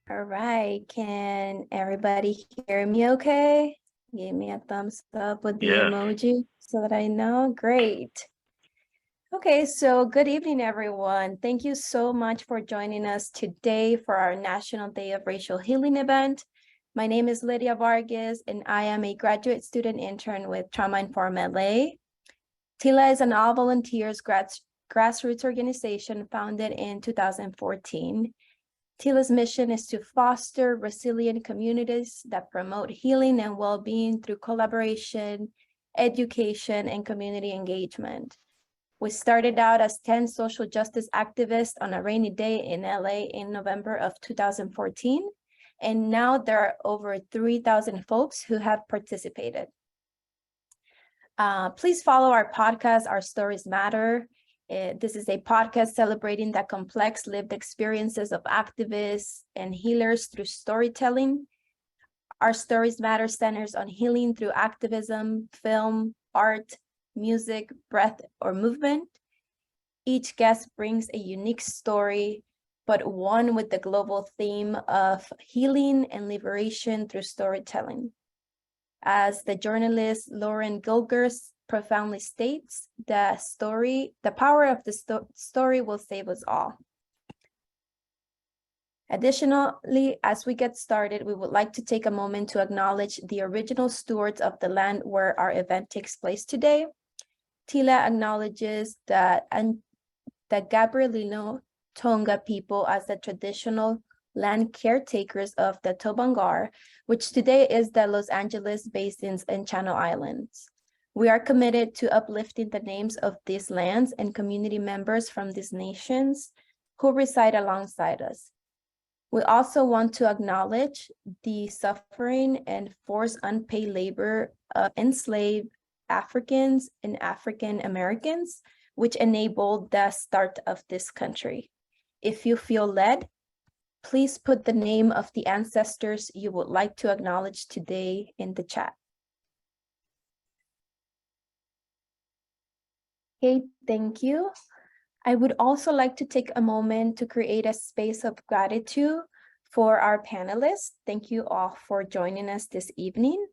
All right, can everybody hear me okay? Give me a thumbs up with the emoji so that I know. Great. Okay, so good evening, everyone. Thank you so much for joining us today for our National Day of Racial Healing event. My name is Lydia Vargas, and I am a graduate student intern with Trauma Inform LA. TILA is an all-volunteers grassroots organization founded in 2014. TILA's mission is to foster resilient communities that promote healing and well-being through collaboration, education, and community engagement. We started out as 10 social justice activists on a rainy day in LA in November of 2014, and now there are over 3,000 folks who have participated. Please follow our podcast, Our Stories Matter. This is a podcast celebrating the complex lived experiences of activists and healers through storytelling. Our Stories Matter centers on healing through activism, film, art, music, breath, or movement. Each guest brings a unique story, but one with the global theme of healing and liberation through storytelling. As the journalist Lauren Gilgers profoundly states, the power of the story will save us all. Additionally, as we get started, we would like to take a moment to acknowledge the original stewards of the land where our event takes place today. TILA acknowledges the Gabrielino Tonga people as the traditional land caretakers of the Tobangar, which today is the Los Angeles Basins and Channel Islands. We are committed to uplifting the names of these lands and community members from these nations who reside alongside us. We also want to acknowledge the suffering and forced unpaid labor of enslaved Africans and African Americans, which enabled the start of this country. If you feel led, please put the name of the ancestors you would like to acknowledge today in the chat. Okay, thank you. I would also like to take a moment to create a space of gratitude for our panelists. Thank you all for joining us this evening.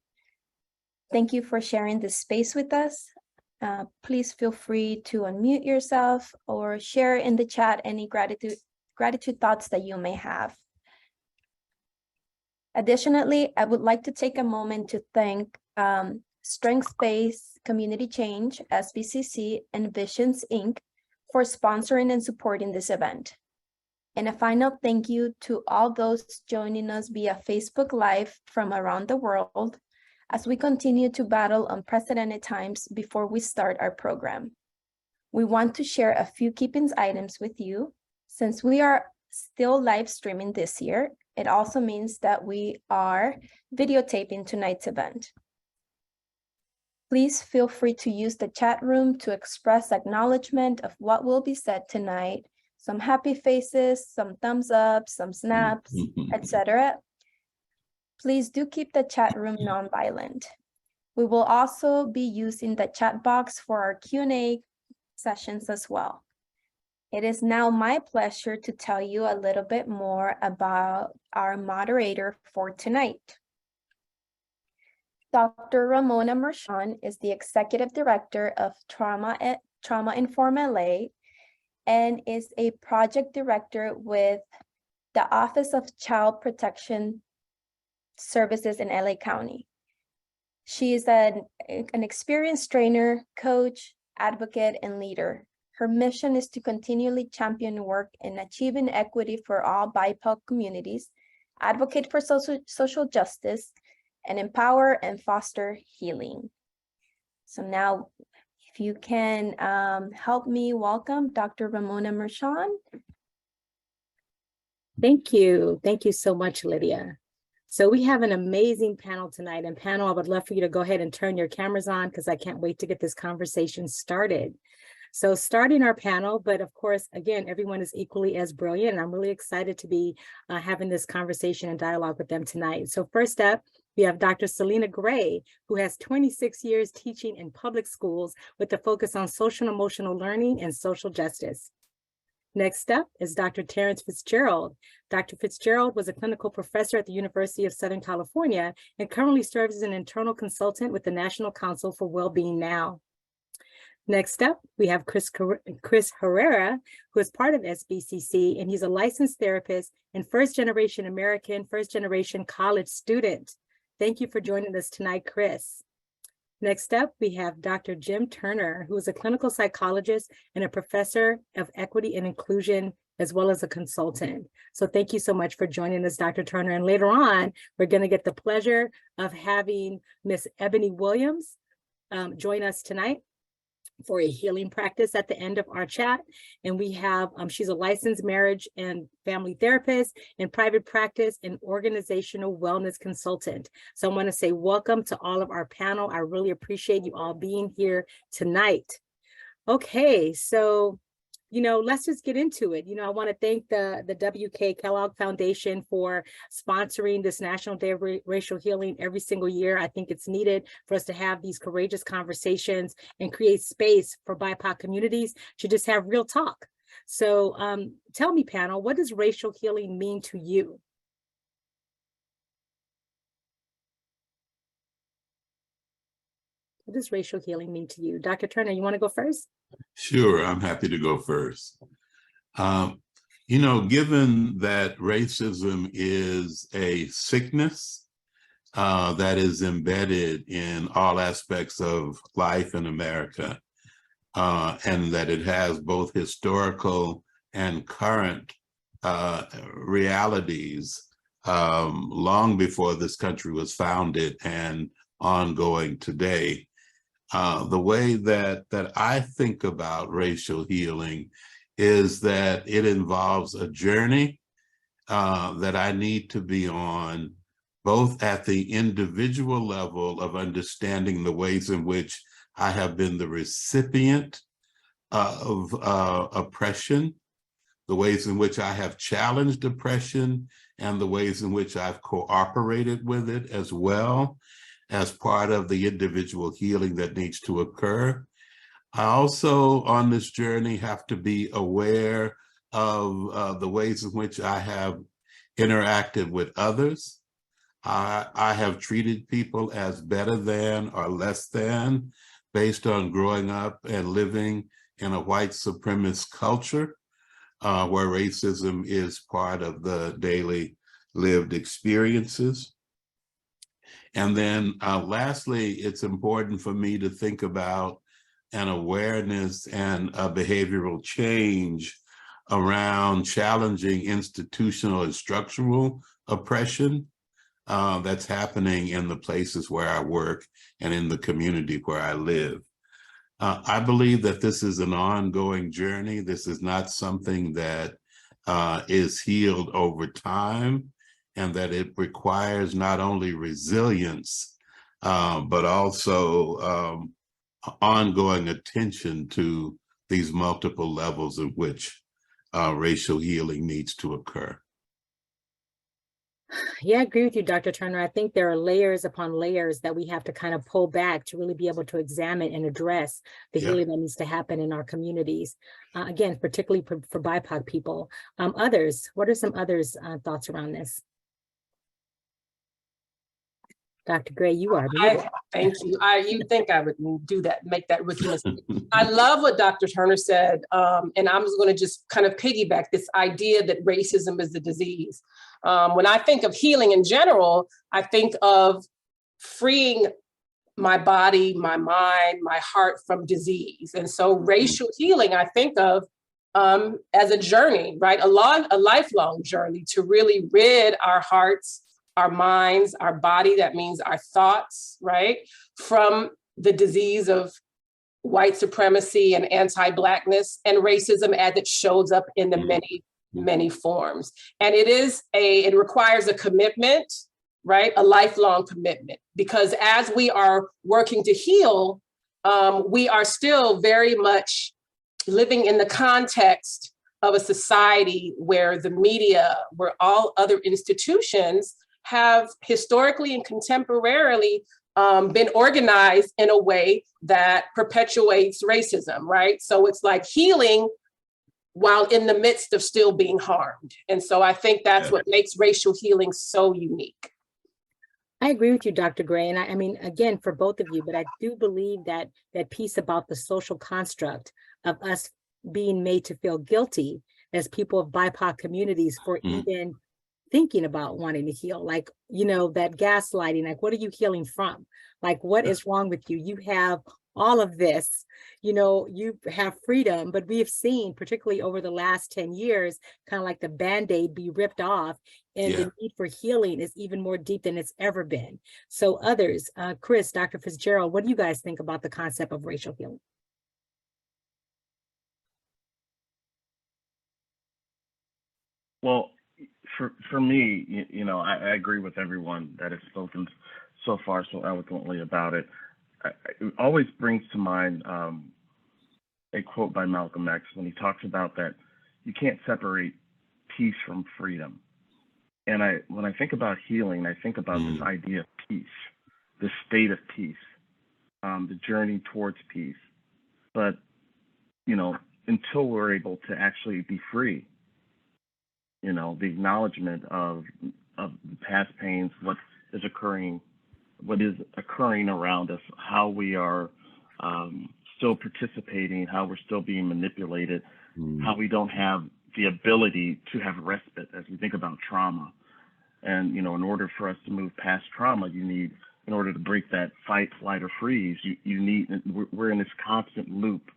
Thank you for sharing this space with us. Please feel free to unmute yourself or share in the chat any gratitude thoughts that you may have. Additionally, I would like to take a moment to thank Strength Space Community Change, SBCC, and Visions, Inc. for sponsoring and supporting this event. And a final thank you to all those joining us via Facebook Live from around the world as we continue to battle unprecedented times before we start our program. We want to share a few keeping items with you. Since we are still live streaming this year, it also means that we are videotaping tonight's event. Please feel free to use the chat room to express acknowledgement of what will be said tonight. Some happy faces, some thumbs up, some snaps, etc. Please do keep the chat room non-violent. We will also be using the chat box for our Q&A sessions as well. It is now my pleasure to tell you a little bit more about our moderator for tonight. Dr. Ramona Mershon is the Executive Director of Trauma Inform LA and is a project director with the Office of Child Protection Services in LA County. She is an experienced trainer, coach, advocate, and leader. Her mission is to continually champion work in achieving equity for all BIPOC communities, advocate for social justice, and empower and foster healing. So now, if you can help me welcome Dr. Ramona Mershon. Thank you. Thank you so much, Lydia. So we have an amazing panel tonight. And panel, I would love for you to go ahead and turn your cameras on because I can't wait to get this conversation started. So starting our panel, but of course, again, everyone is equally as brilliant. And I'm really excited to be having this conversation and dialogue with them tonight. So first up, we have Dr. Selena Gray, who has 26 years teaching in public schools with a focus on social and emotional learning and social justice. Next up is Dr. Terrence Fitzgerald. Dr. Fitzgerald was a clinical professor at the University of Southern California and currently serves as an internal consultant with the National Council for Wellbeing Now. Next up, we have Chris Herrera, who is part of SBCC, and he's a licensed therapist and first-generation American, first-generation college student. Thank you for joining us tonight, Chris. Next up, we have Dr. Jim Turner, who is a clinical psychologist and a professor of equity and inclusion, as well as a consultant. So thank you so much for joining us, Dr. Turner. And later on, we're going to get the pleasure of having Miss Ebony Williams join us tonight for a healing practice at the end of our chat. And we have, she's a licensed marriage and family therapist in private practice and organizational wellness consultant. So I want to say welcome to all of our panel. I really appreciate you all being here tonight. Okay, so, let's just get into it. I want to thank the W.K. Kellogg Foundation for sponsoring this National Day of Racial Healing every single year. I think it's needed for us to have these courageous conversations and create space for BIPOC communities to just have real talk. So tell me, panel, what does racial healing mean to you? What does racial healing mean to you? Dr. Turner, you want to go first? Sure, I'm happy to go first. Given that racism is a sickness that is embedded in all aspects of life in America, and that it has both historical and current realities long before this country was founded and ongoing today. The way that I think about racial healing is that it involves a journey that I need to be on, both at the individual level of understanding the ways in which I have been the recipient of oppression, the ways in which I have challenged oppression, and the ways in which I've cooperated with it as well, as part of the individual healing that needs to occur. I also, on this journey, have to be aware of the ways in which I have interacted with others. I have treated people as better than or less than based on growing up and living in a white supremacist culture where racism is part of the daily lived experiences. And then lastly, it's important for me to think about an awareness and a behavioral change around challenging institutional and structural oppression that's happening in the places where I work and in the community where I live. I believe that this is an ongoing journey. This is not something that is healed over time, and that it requires not only resilience, but also ongoing attention to these multiple levels in which racial healing needs to occur. Yeah, I agree with you, Dr. Turner. I think there are layers upon layers that we have to kind of pull back to really be able to examine and address the healing that needs to happen in our communities. Again, particularly for BIPOC people. Others, what are some others' thoughts around this? Dr. Gray, you are. Thank you. You'd think I would do that, make that rookie mistake. I love what Dr. Turner said, and I'm just going to just kind of piggyback this idea that racism is the disease. When I think of healing in general, I think of freeing my body, my mind, my heart from disease. And so racial healing, I think of as a journey, right? A lifelong journey to really rid our hearts, our minds, our body, that means our thoughts, right? From the disease of white supremacy and anti-Blackness and racism as it shows up in the many forms. And it requires a commitment, right? A lifelong commitment, because as we are working to heal, we are still very much living in the context of a society where the media, where all other institutions have historically and contemporarily been organized in a way that perpetuates racism, right? So it's like healing while in the midst of still being harmed. And so I think that's what makes racial healing so unique. I agree with you, Dr. Gray. And I mean, again, for both of you, but I do believe that that piece about the social construct of us being made to feel guilty as people of BIPOC communities for even thinking about wanting to heal, like, you know, that gaslighting, like, what are you healing from? Like, what is wrong with you? You have all of this, you know, you have freedom, but we have seen, particularly over the last 10 years, kind of like the Band-Aid be ripped off, and the need for healing is even more deep than it's ever been. So others, Chris, Dr. Fitzgerald, what do you guys think about the concept of racial healing? Well, for me, you know, I agree with everyone that has spoken so far so eloquently about it. It always brings to mind a quote by Malcolm X when he talks about that you can't separate peace from freedom. And when I think about healing, I think about this idea of peace, the state of peace, the journey towards peace. But, you know, until we're able to actually be free, you know, the acknowledgement of the past pains, what is occurring around us, how we are still participating, how we're still being manipulated, how we don't have the ability to have respite as we think about trauma. And, you know, in order for us to move past trauma, you need, in order to break that fight, flight, or freeze, you need, we're in this constant loop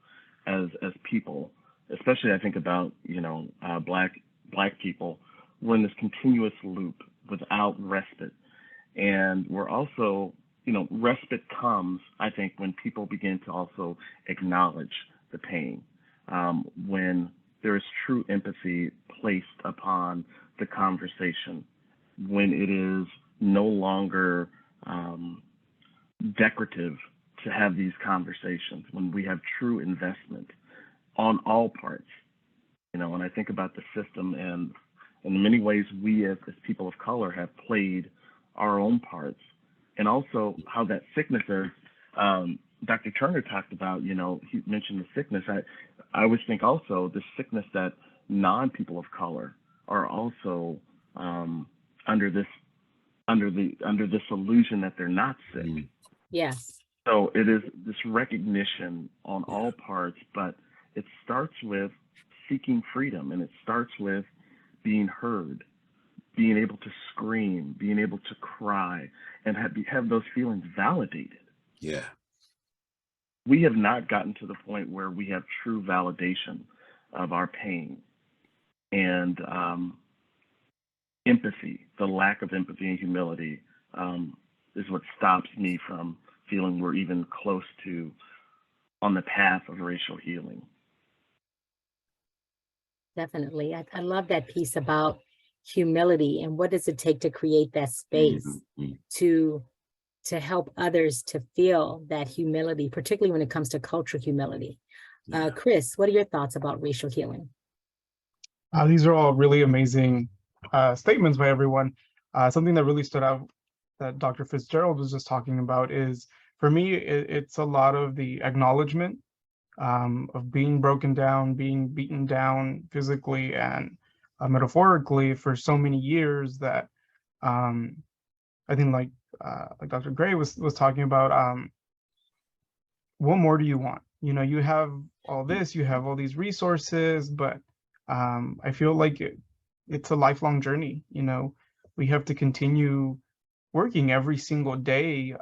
as people, especially I think about, you know, black people. We're in this continuous loop without respite. And we're also, you know, respite comes, I think, when people begin to also acknowledge the pain, when there is true empathy placed upon the conversation, when it is no longer decorative to have these conversations, when we have true investment on all parts. You know, when I think about the system, and in many ways we as people of color have played our own parts, and also how that sickness is. Dr. Turner talked about, you know, he mentioned the sickness. I always think also the sickness that non-people of color are also under this illusion that they're not sick. Yes. So it is this recognition on all parts, but it starts with seeking freedom, and it starts with being heard, being able to scream, being able to cry, and have those feelings validated. Yeah. We have not gotten to the point where we have true validation of our pain, and empathy, the lack of empathy and humility is what stops me from feeling we're even close to on the path of racial healing. Definitely. I love that piece about humility and what does it take to create that space to help others to feel that humility, particularly when it comes to cultural humility. Chris, what are your thoughts about racial healing? These are all really amazing statements by everyone. Something that really stood out that Dr. Fitzgerald was just talking about is, for me, it's a lot of the acknowledgement of being broken down, being beaten down physically and metaphorically for so many years that I think like Dr. Gray was talking about, what more do you want? You know, you have all this, you have all these resources, but I feel like it's a lifelong journey. You know, we have to continue working every single day,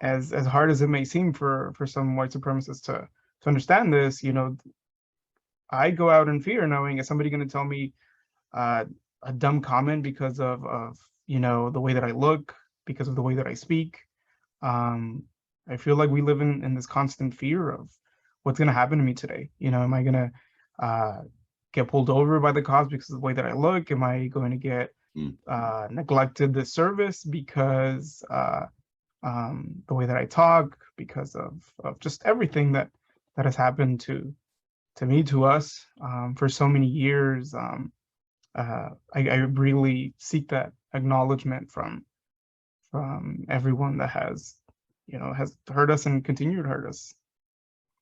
as hard as it may seem for some white supremacists to understand this. You know, I go out in fear knowing, is somebody going to tell me a dumb comment because of you know, the way that I look, because of the way that I speak. I feel like we live in this constant fear of what's going to happen to me today. You know, am I going to get pulled over by the cops because of the way that I look? Am I going to get neglected the service because the way that I talk, because of just everything that has happened to me, to us, for so many years? I really seek that acknowledgement from everyone that has, you know, has hurt us and continue to hurt us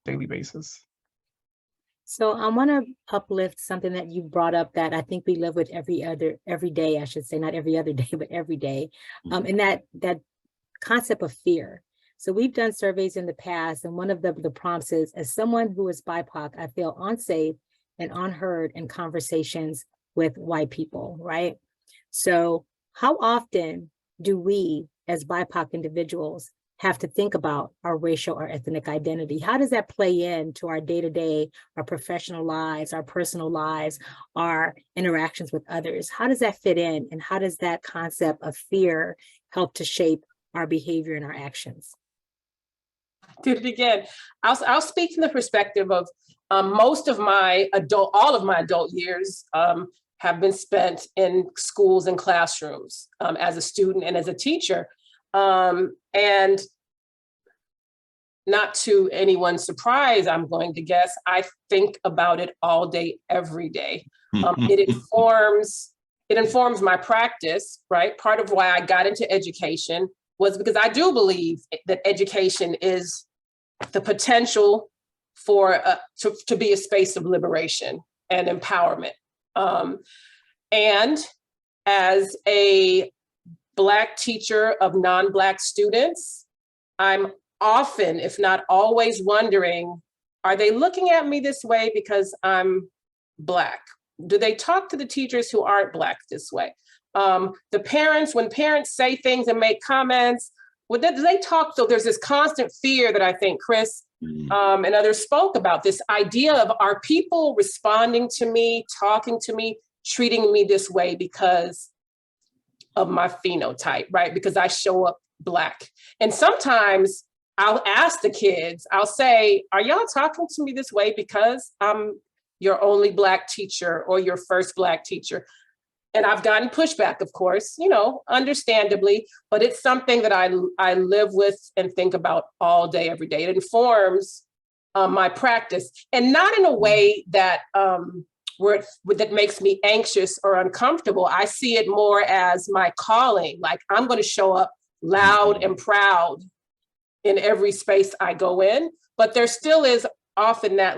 daily basis. So I want to uplift something that you brought up that I think we live with every day, I should say, not every other day, but every day. And that concept of fear. So we've done surveys in the past, and one of the prompts is, as someone who is BIPOC, I feel unsafe and unheard in conversations with white people, right? So how often do we as BIPOC individuals have to think about our racial or ethnic identity? How does that play into our day-to-day, our professional lives, our personal lives, our interactions with others? How does that fit in? And how does that concept of fear help to shape our behavior and our actions? Did it again. I'll speak from the perspective of all of my adult years have been spent in schools and classrooms as a student and as a teacher. And not to anyone's surprise, I'm going to guess, I think about it all day, every day. It informs my practice, right? Part of why I got into education was because I do believe that education is the potential for to be a space of liberation and empowerment. And as a Black teacher of non-Black students, I'm often, if not always, wondering, are they looking at me this way because I'm Black? Do they talk to the teachers who aren't Black this way? The parents, when parents say things and make comments, do they talk? So there's this constant fear that I think Chris and others spoke about, this idea of, are people responding to me, talking to me, treating me this way because of my phenotype, right? Because I show up Black. And sometimes I'll ask the kids, I'll say, are y'all talking to me this way because I'm your only Black teacher or your first Black teacher? And I've gotten pushback, of course, you know, understandably, but it's something that I live with and think about all day, every day. It informs my practice, and not in a way that that makes me anxious or uncomfortable. I see it more as my calling. Like, I'm going to show up loud and proud in every space I go in, but there still is often that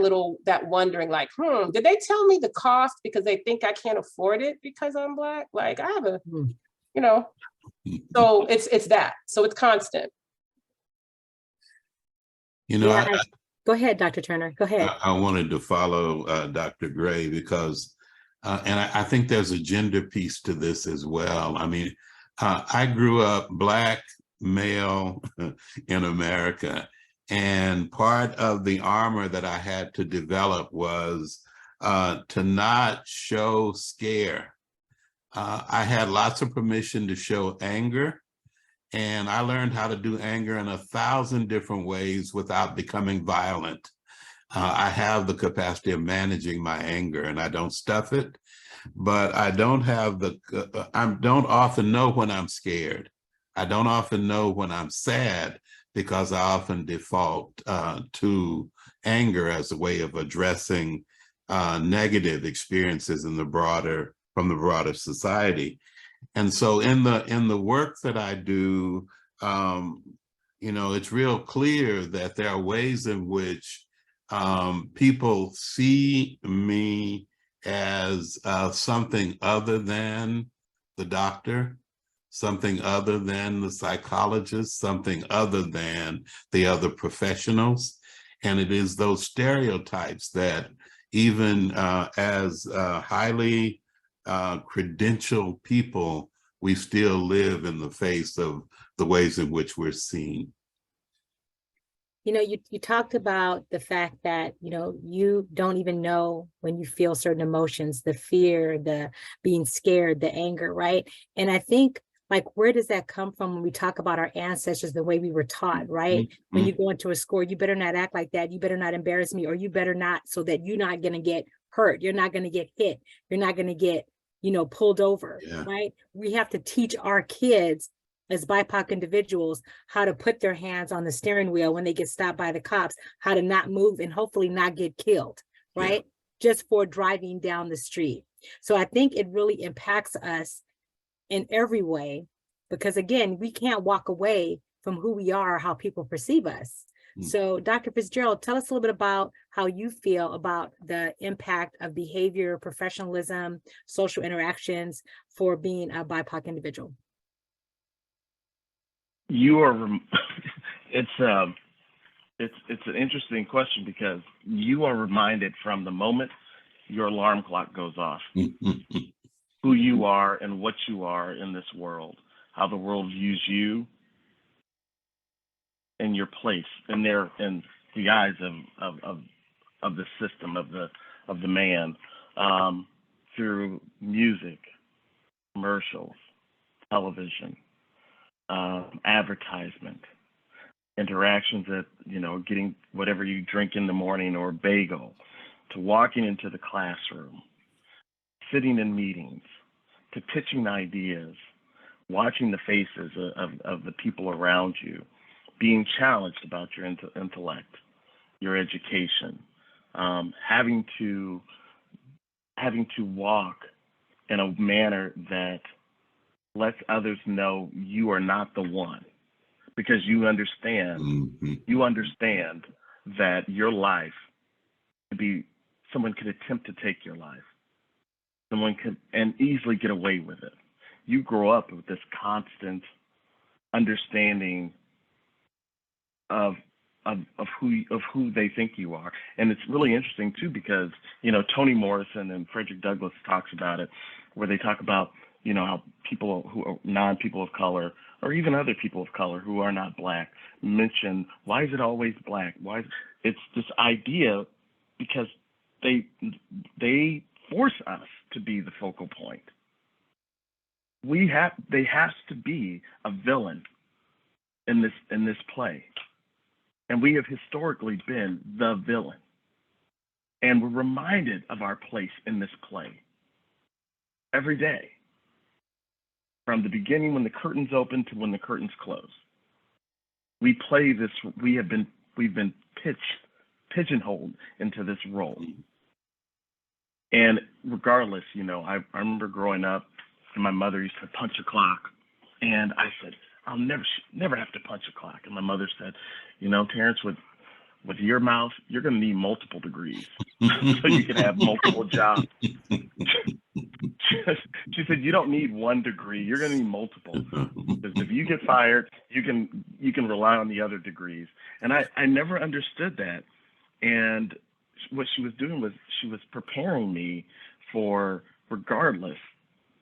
wondering, like, did they tell me the cost because they think I can't afford it because I'm Black? Like, I have a, you know, so it's that. So it's constant. You know, Go ahead, Dr. Turner, go ahead. I wanted to follow Dr. Gray because, and I think there's a gender piece to this as well. I mean, I grew up Black, male in America. And part of the armor that I had to develop was to not show scare. I had lots of permission to show anger, and I learned how to do anger in 1,000 different ways without becoming violent. I have the capacity of managing my anger, and I don't stuff it, but I don't have I don't often know when I'm scared. I don't often know when I'm sad, because I often default to anger as a way of addressing negative experiences from the broader society. And so in the work that I do, you know, it's real clear that there are ways in which people see me as something other than the doctor, something other than the psychologist, something other than the other professionals. And it is those stereotypes that even as highly credentialed people, we still live in the face of the ways in which we're seen. You know, you talked about the fact that, you know, you don't even know when you feel certain emotions, the fear, the being scared, the anger, right? And I think, like, where does that come from when we talk about our ancestors, the way we were taught, right? When you go into a school, you better not act like that. You better not embarrass me, or you better not, so that you're not going to get hurt. You're not going to get hit. You're not going to get, you know, pulled over, right? We have to teach our kids as BIPOC individuals how to put their hands on the steering wheel when they get stopped by the cops, how to not move and hopefully not get killed, right? Just for driving down the street. So I think it really impacts us in every way, because again, we can't walk away from who we are, how people perceive us. So Dr. Fitzgerald, tell us a little bit about how you feel about the impact of behavior, professionalism, social interactions for being a BIPOC individual. You are, it's an interesting question because you are reminded from the moment your alarm clock goes off, who you are and what you are in this world, how the world views you and your place in the eyes of the system, of the man, through music, commercials, television, advertisement, interactions at, getting whatever you drink in the morning or a bagel, to walking into the classroom, sitting in meetings, to pitching ideas, watching the faces of the people around you, being challenged about your intellect, your education, having to walk in a manner that lets others know you are not the one, because you understand that your life could be, someone could attempt to take your life. Someone could, and easily get away with it. You grow up with this constant understanding of who they think you are. And it's really interesting too, because, Toni Morrison and Frederick Douglass talks about it, where they talk about, how people who are non-people of color, or even other people of color who are not Black, mention, why is it always Black? It's this idea, because they force us to be the focal point. They has to be a villain in this play. And we have historically been the villain. And we're reminded of our place in this play every day, from the beginning when the curtains open to when the curtains close. We play this, we've been pigeonholed into this role. And regardless, I remember growing up and my mother used to punch a clock, and I said, I'll never have to punch a clock. And my mother said, Terrence, with your mouth, you're going to need multiple degrees so you can have multiple jobs. She said, you don't need 1 degree. You're going to need multiple. Because if you get fired, you can rely on the other degrees. And I never understood that. And what she was doing was she was preparing me for, regardless,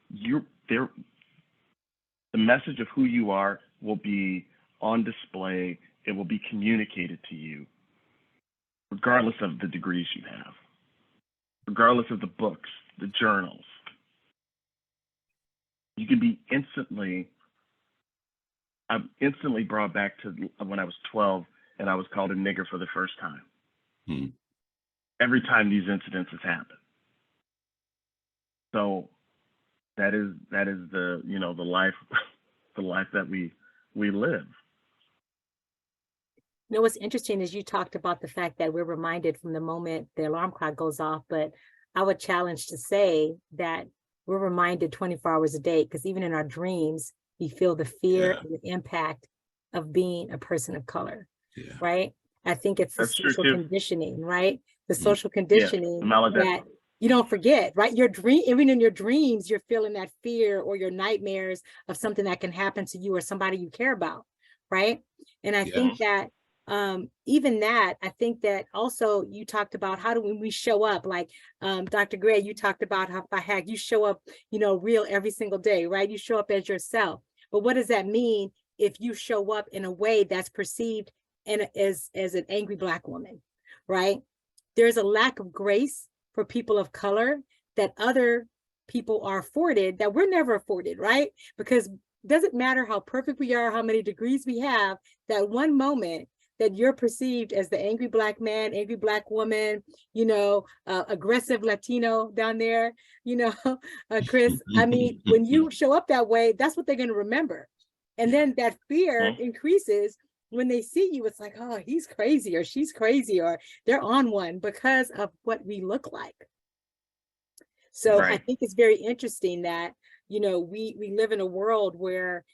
the message of who you are will be on display. It will be communicated to you, regardless of the degrees you have, regardless of the books, the journals. You can be I'm instantly brought back to when I was 12 and I was called a nigger for the first time. Every time these incidents have happened. So that is the, the life that we live. What's interesting is you talked about the fact that we're reminded from the moment the alarm clock goes off, but I would challenge to say that we're reminded 24 hours a day, because even in our dreams, we feel the fear and the impact of being a person of color, right? I think it's the social conditioning, right? The social conditioning that you don't forget, right? Even in your dreams, you're feeling that fear or your nightmares of something that can happen to you or somebody you care about, right? And I think that even that, I think that also you talked about how do we show up, like Dr. Gray, you talked about how you show up, real every single day, right? You show up as yourself. But what does that mean if you show up in a way that's perceived as an angry Black woman, right? There's a lack of grace for people of color that other people are afforded that we're never afforded, right? Because it doesn't matter how perfect we are, how many degrees we have, that one moment that you're perceived as the angry Black man, angry Black woman, aggressive Latino down there, Chris, I mean, when you show up that way, that's what they're going to remember. And then that fear increases when they see you. It's like, oh, he's crazy or she's crazy or they're on one because of what we look like. So I think it's very interesting that, we live in a world where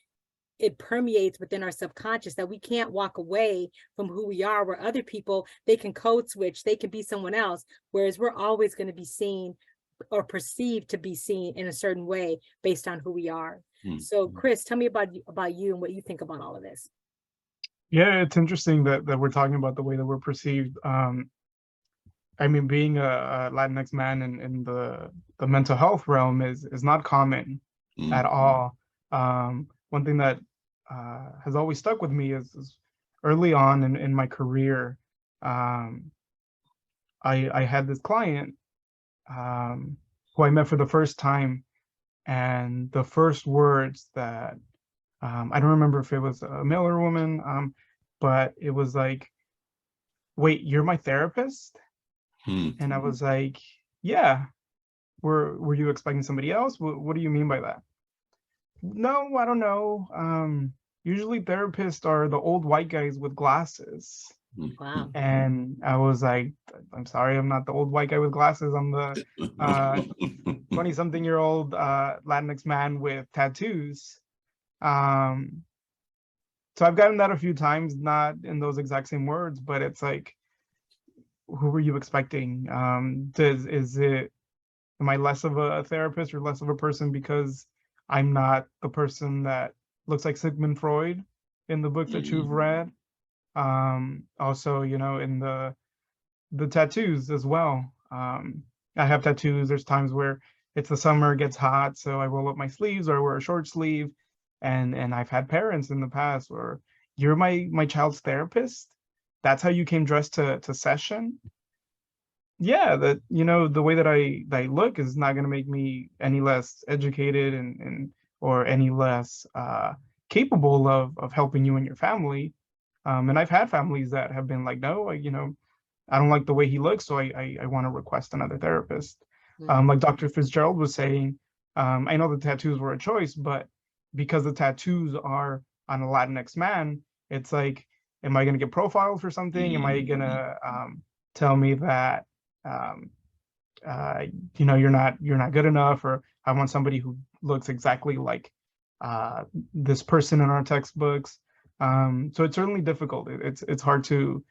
it permeates within our subconscious that we can't walk away from who we are, where other people, they can code switch, they can be someone else, whereas we're always going to be seen or perceived to be seen in a certain way based on who we are. So Chris, tell me about you and what you think about all of this. Yeah, it's interesting that we're talking about the way that we're perceived. I mean, being a Latinx man in the mental health realm is not common at all. One thing that has always stuck with me is early on in my career, I had this client who I met for the first time, and the first words that I don't remember if it was a male or a woman, but it was like, "Wait, you're my therapist?" And I was like, "Yeah." Were you expecting somebody else? What do you mean by that? No, I don't know. Usually therapists are the old white guys with glasses. Wow. And I was like, I'm sorry, I'm not the old white guy with glasses. I'm the 20-something-year-old Latinx man with tattoos. So I've gotten that a few times, not in those exact same words, but it's like, who were you expecting? Am I less of a therapist or less of a person because I'm not the person that looks like Sigmund Freud in the book that you've read? Also, you know, in the tattoos as well. I have tattoos. There's times where it's the summer, it gets hot, so I roll up my sleeves or I wear a short sleeve. And I've had parents in the past where, you're my child's therapist? That's how you came dressed to session? Yeah, that, you know, the way that I look is not going to make me any less educated and or any less capable of helping you and your family. And I've had families that have been like, no, you know, I don't like the way he looks, so I want to request another therapist. Like Dr. Fitzgerald was saying, I know the tattoos were a choice, but because the tattoos are on a Latinx man, it's like, am I going to get profiled for something? Am I going to tell me that you know, you're not good enough, or I want somebody who looks exactly like this person in our textbooks? So it's certainly difficult. It's hard to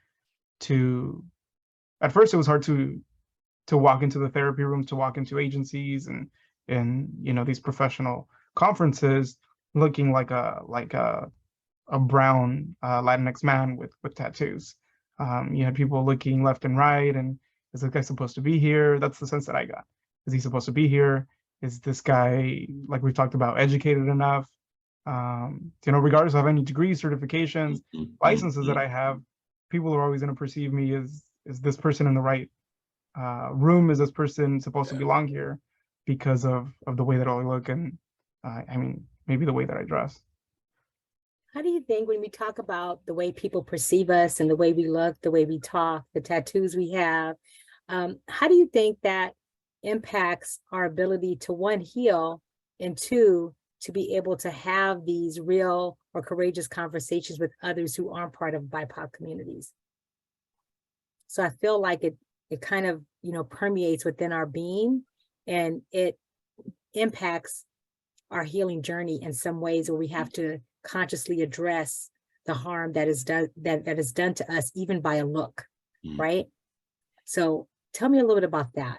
at first it was hard to walk into the therapy rooms, to walk into agencies and you know, these professional conferences looking like a brown Latinx man with tattoos. You had people looking left and right, and is this guy supposed to be here? That's the sense that I got. Is he supposed to be here? Is this guy, like we've talked about, educated enough? You know, regardless of any degrees, certifications, licenses that I have, people are always going to perceive me as, is this person in the right room? Is this person supposed to belong here because of the way that I look, and I mean, maybe the way that I dress. How do you think, when we talk about the way people perceive us and the way we look, the way we talk, the tattoos we have, how do you think that impacts our ability to, one, heal, and two, to be able to have these real or courageous conversations with others who aren't part of BIPOC communities? So I feel like it kind of, you know, permeates within our being, and it impacts our healing journey in some ways, where we have to consciously address the harm that is done that is done to us, even by a look, right? So tell me a little bit about that.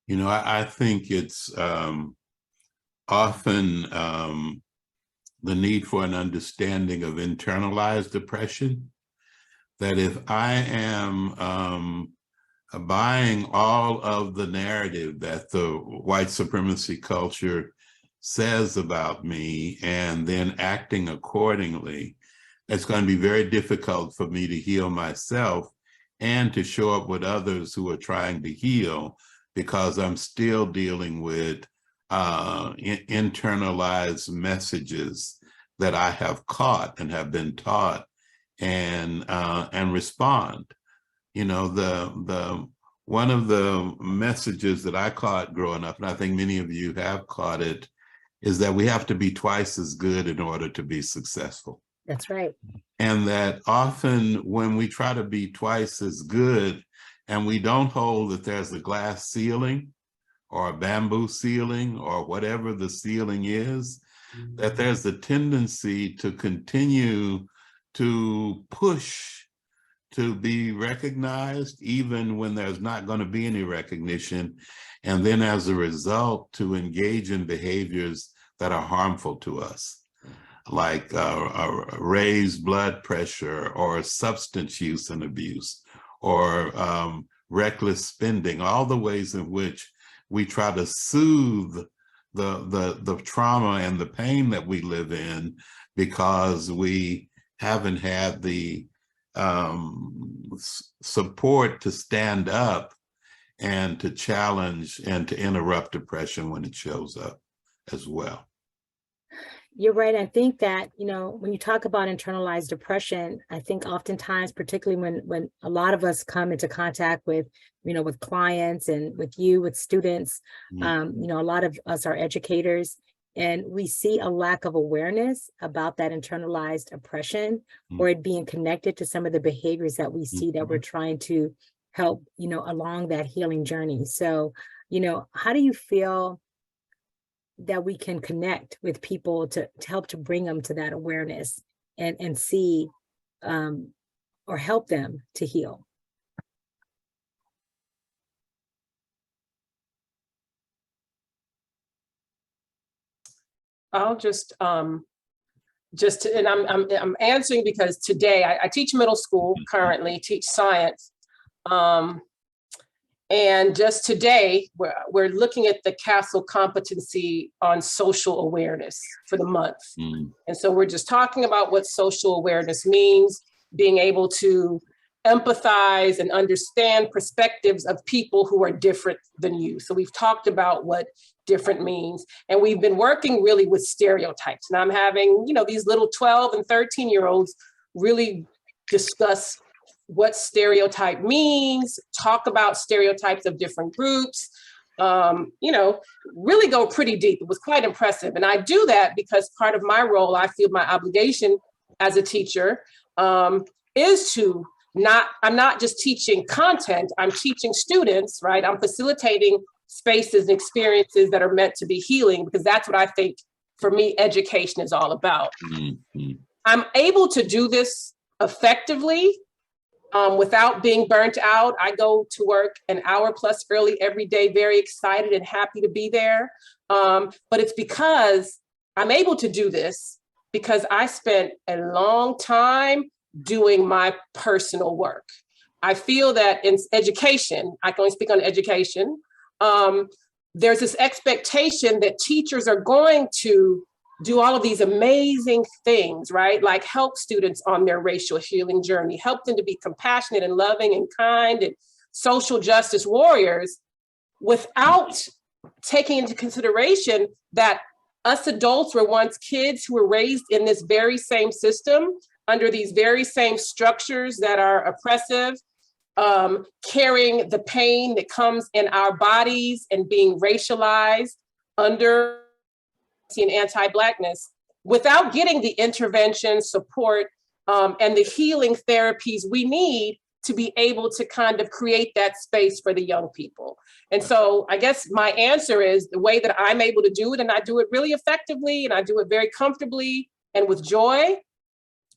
You know, I think it's often the need for an understanding of internalized depression, that if I am buying all of the narrative that the white supremacy culture says about me and then acting accordingly, it's going to be very difficult for me to heal myself and to show up with others who are trying to heal, because I'm still dealing with internalized messages that I have caught and have been taught, and respond. You know, the one of the messages that I caught growing up, and I think many of you have caught it, is that we have to be twice as good in order to be successful. That's right. And that often when we try to be twice as good and we don't hold that there's a glass ceiling, or a bamboo ceiling or whatever the ceiling is, that there's a tendency to continue to push to be recognized, even when there's not going to be any recognition. And then as a result, to engage in behaviors that are harmful to us, like raised blood pressure or substance use and abuse, or reckless spending, all the ways in which we try to soothe the trauma and the pain that we live in because we haven't had the support to stand up and to challenge and to interrupt depression when it shows up as well. You're right. I think that, you know, when you talk about internalized depression, I think oftentimes, particularly when a lot of us come into contact with, you know, with clients and with you, with students, you know, a lot of us are educators, and we see a lack of awareness about that internalized oppression or it being connected to some of the behaviors that we see that we're trying to help, you know, along that healing journey. So, you know, how do you feel that we can connect with people to help to bring them to that awareness and see or help them to heal? I'll and I'm answering because today I teach middle school currently, teach science. And just today, we're looking at the Castle competency on social awareness for the month. And so we're just talking about what social awareness means, being able to empathize and understand perspectives of people who are different than you. So we've talked about what different means, and we've been working really with stereotypes. And I'm having, you know, these little 12 and 13-year-olds really discuss what stereotype means, talk about stereotypes of different groups, you know, really go pretty deep. It was quite impressive. And I do that because part of my role, I feel my obligation as a teacher is to I'm not just teaching content, I'm teaching students, right? I'm facilitating spaces and experiences that are meant to be healing, because that's what I think, for me, education is all about. I'm able to do this effectively without being burnt out. I go to work an hour plus early every day, very excited and happy to be there. But it's because I'm able to do this because I spent a long time doing my personal work. I feel that in education, I can only speak on education, there's this expectation that teachers are going to do all of these amazing things, right? Like help students on their racial healing journey, help them to be compassionate and loving and kind and social justice warriors, without taking into consideration that us adults were once kids who were raised in this very same system, under these very same structures that are oppressive, carrying the pain that comes in our bodies and being racialized under and anti-Blackness, without getting the intervention, support, and the healing therapies we need to be able to kind of create that space for the young people. And so I guess my answer is the way that I'm able to do it, and I do it really effectively, and I do it very comfortably and with joy.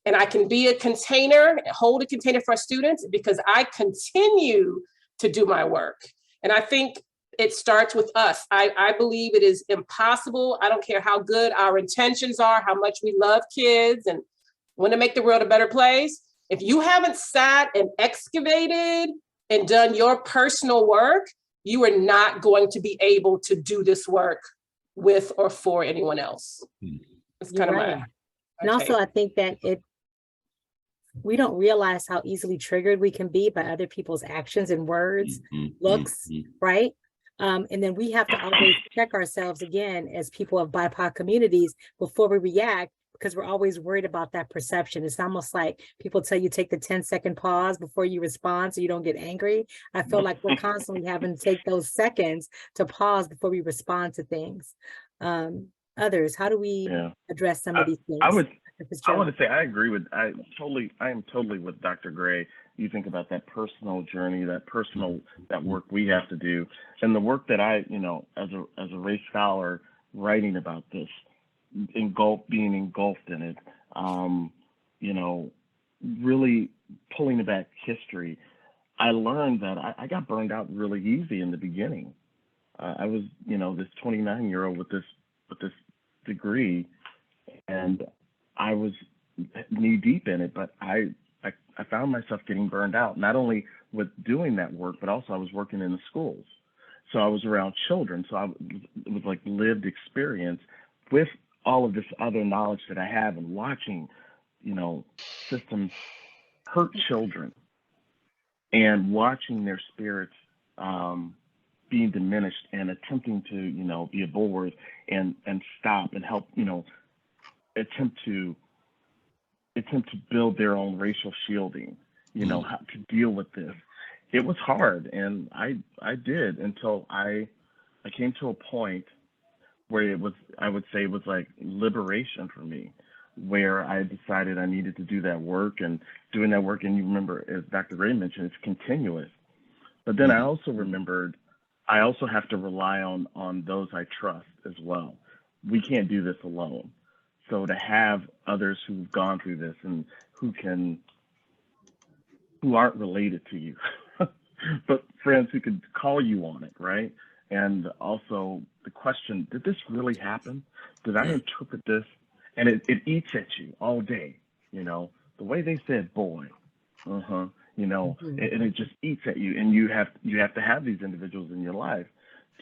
And I can be a container, hold a container for our students, because I continue to do my work. And I think it starts with us. I believe it is impossible. I don't care how good our intentions are, how much we love kids and want to make the world a better place. If you haven't sat and excavated and done your personal work, you are not going to be able to do this work with or for anyone else. It's kind of my and also, I think that we don't realize how easily triggered we can be by other people's actions and words, looks, right? And then we have to always check ourselves again as people of BIPOC communities before we react, because we're always worried about that perception. It's almost like people tell you take the 10-second pause before you respond so you don't get angry. I feel like we're constantly having to take those seconds to pause before we respond to things. Others, how do we address some of these things? I want to say I am totally with Dr. Gray. You think about that personal journey, that work we have to do, and the work that I, as a race scholar writing about this, being engulfed in it, really pulling back history. I learned that I got burned out really easy in the beginning. I was, this 29-year-old with this degree, and I was knee deep in it, but I found myself getting burned out, not only with doing that work, but also I was working in the schools. So I was around children. So it was like lived experience with all of this other knowledge that I have, and watching, systems hurt children and watching their spirits being diminished, and attempting to, be a bulwark and stop and help, attempt to build their own racial shielding, how to deal with this. It was hard, and I did, until I came to a point where I would say it was like liberation for me, where I decided I needed to do that work, and doing that work. And you remember, as Dr. Ray mentioned, it's continuous. But then I also remembered, I also have to rely on those I trust as well. We can't do this alone. So to have others who've gone through this, and who aren't related to you, but friends who could call you on it, right? And also the question, did this really happen? Did I interpret this? And it eats at you all day, the way they said boy, and it just eats at you. And you have to have these individuals in your life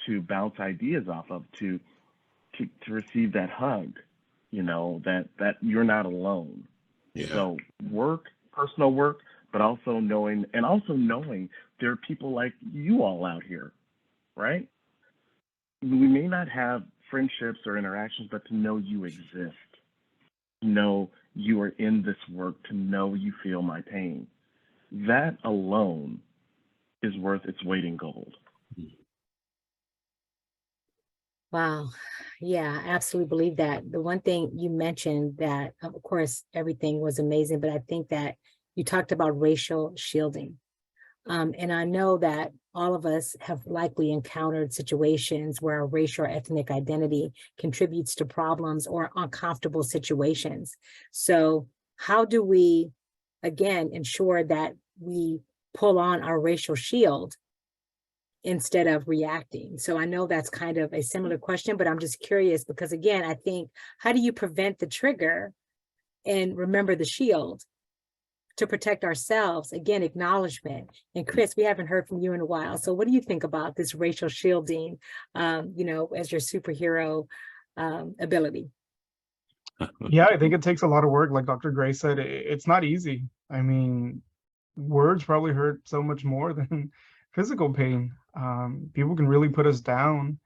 to bounce ideas off of, to receive that hug, that you're not alone. Yeah. So personal work, but also knowing there are people like you all out here, right? We may not have friendships or interactions, but to know you exist, to know you are in this work, to know you feel my pain, that alone is worth its weight in gold. Wow. Yeah, I absolutely believe that. The one thing you mentioned, that of course everything was amazing, but I think that you talked about racial shielding. And I know that all of us have likely encountered situations where our racial or ethnic identity contributes to problems or uncomfortable situations. So how do we, again, ensure that we pull on our racial shield instead of reacting? So I know that's kind of a similar question, but I'm just curious, because again, I think, how do you prevent the trigger and remember the shield to protect ourselves? Again, acknowledgement. And Chris, we haven't heard from you in a while. So what do you think about this racial shielding, as your superhero ability? Yeah, I think it takes a lot of work. Like Dr. Gray said, it's not easy. I mean, words probably hurt so much more than physical pain. People can really put us down.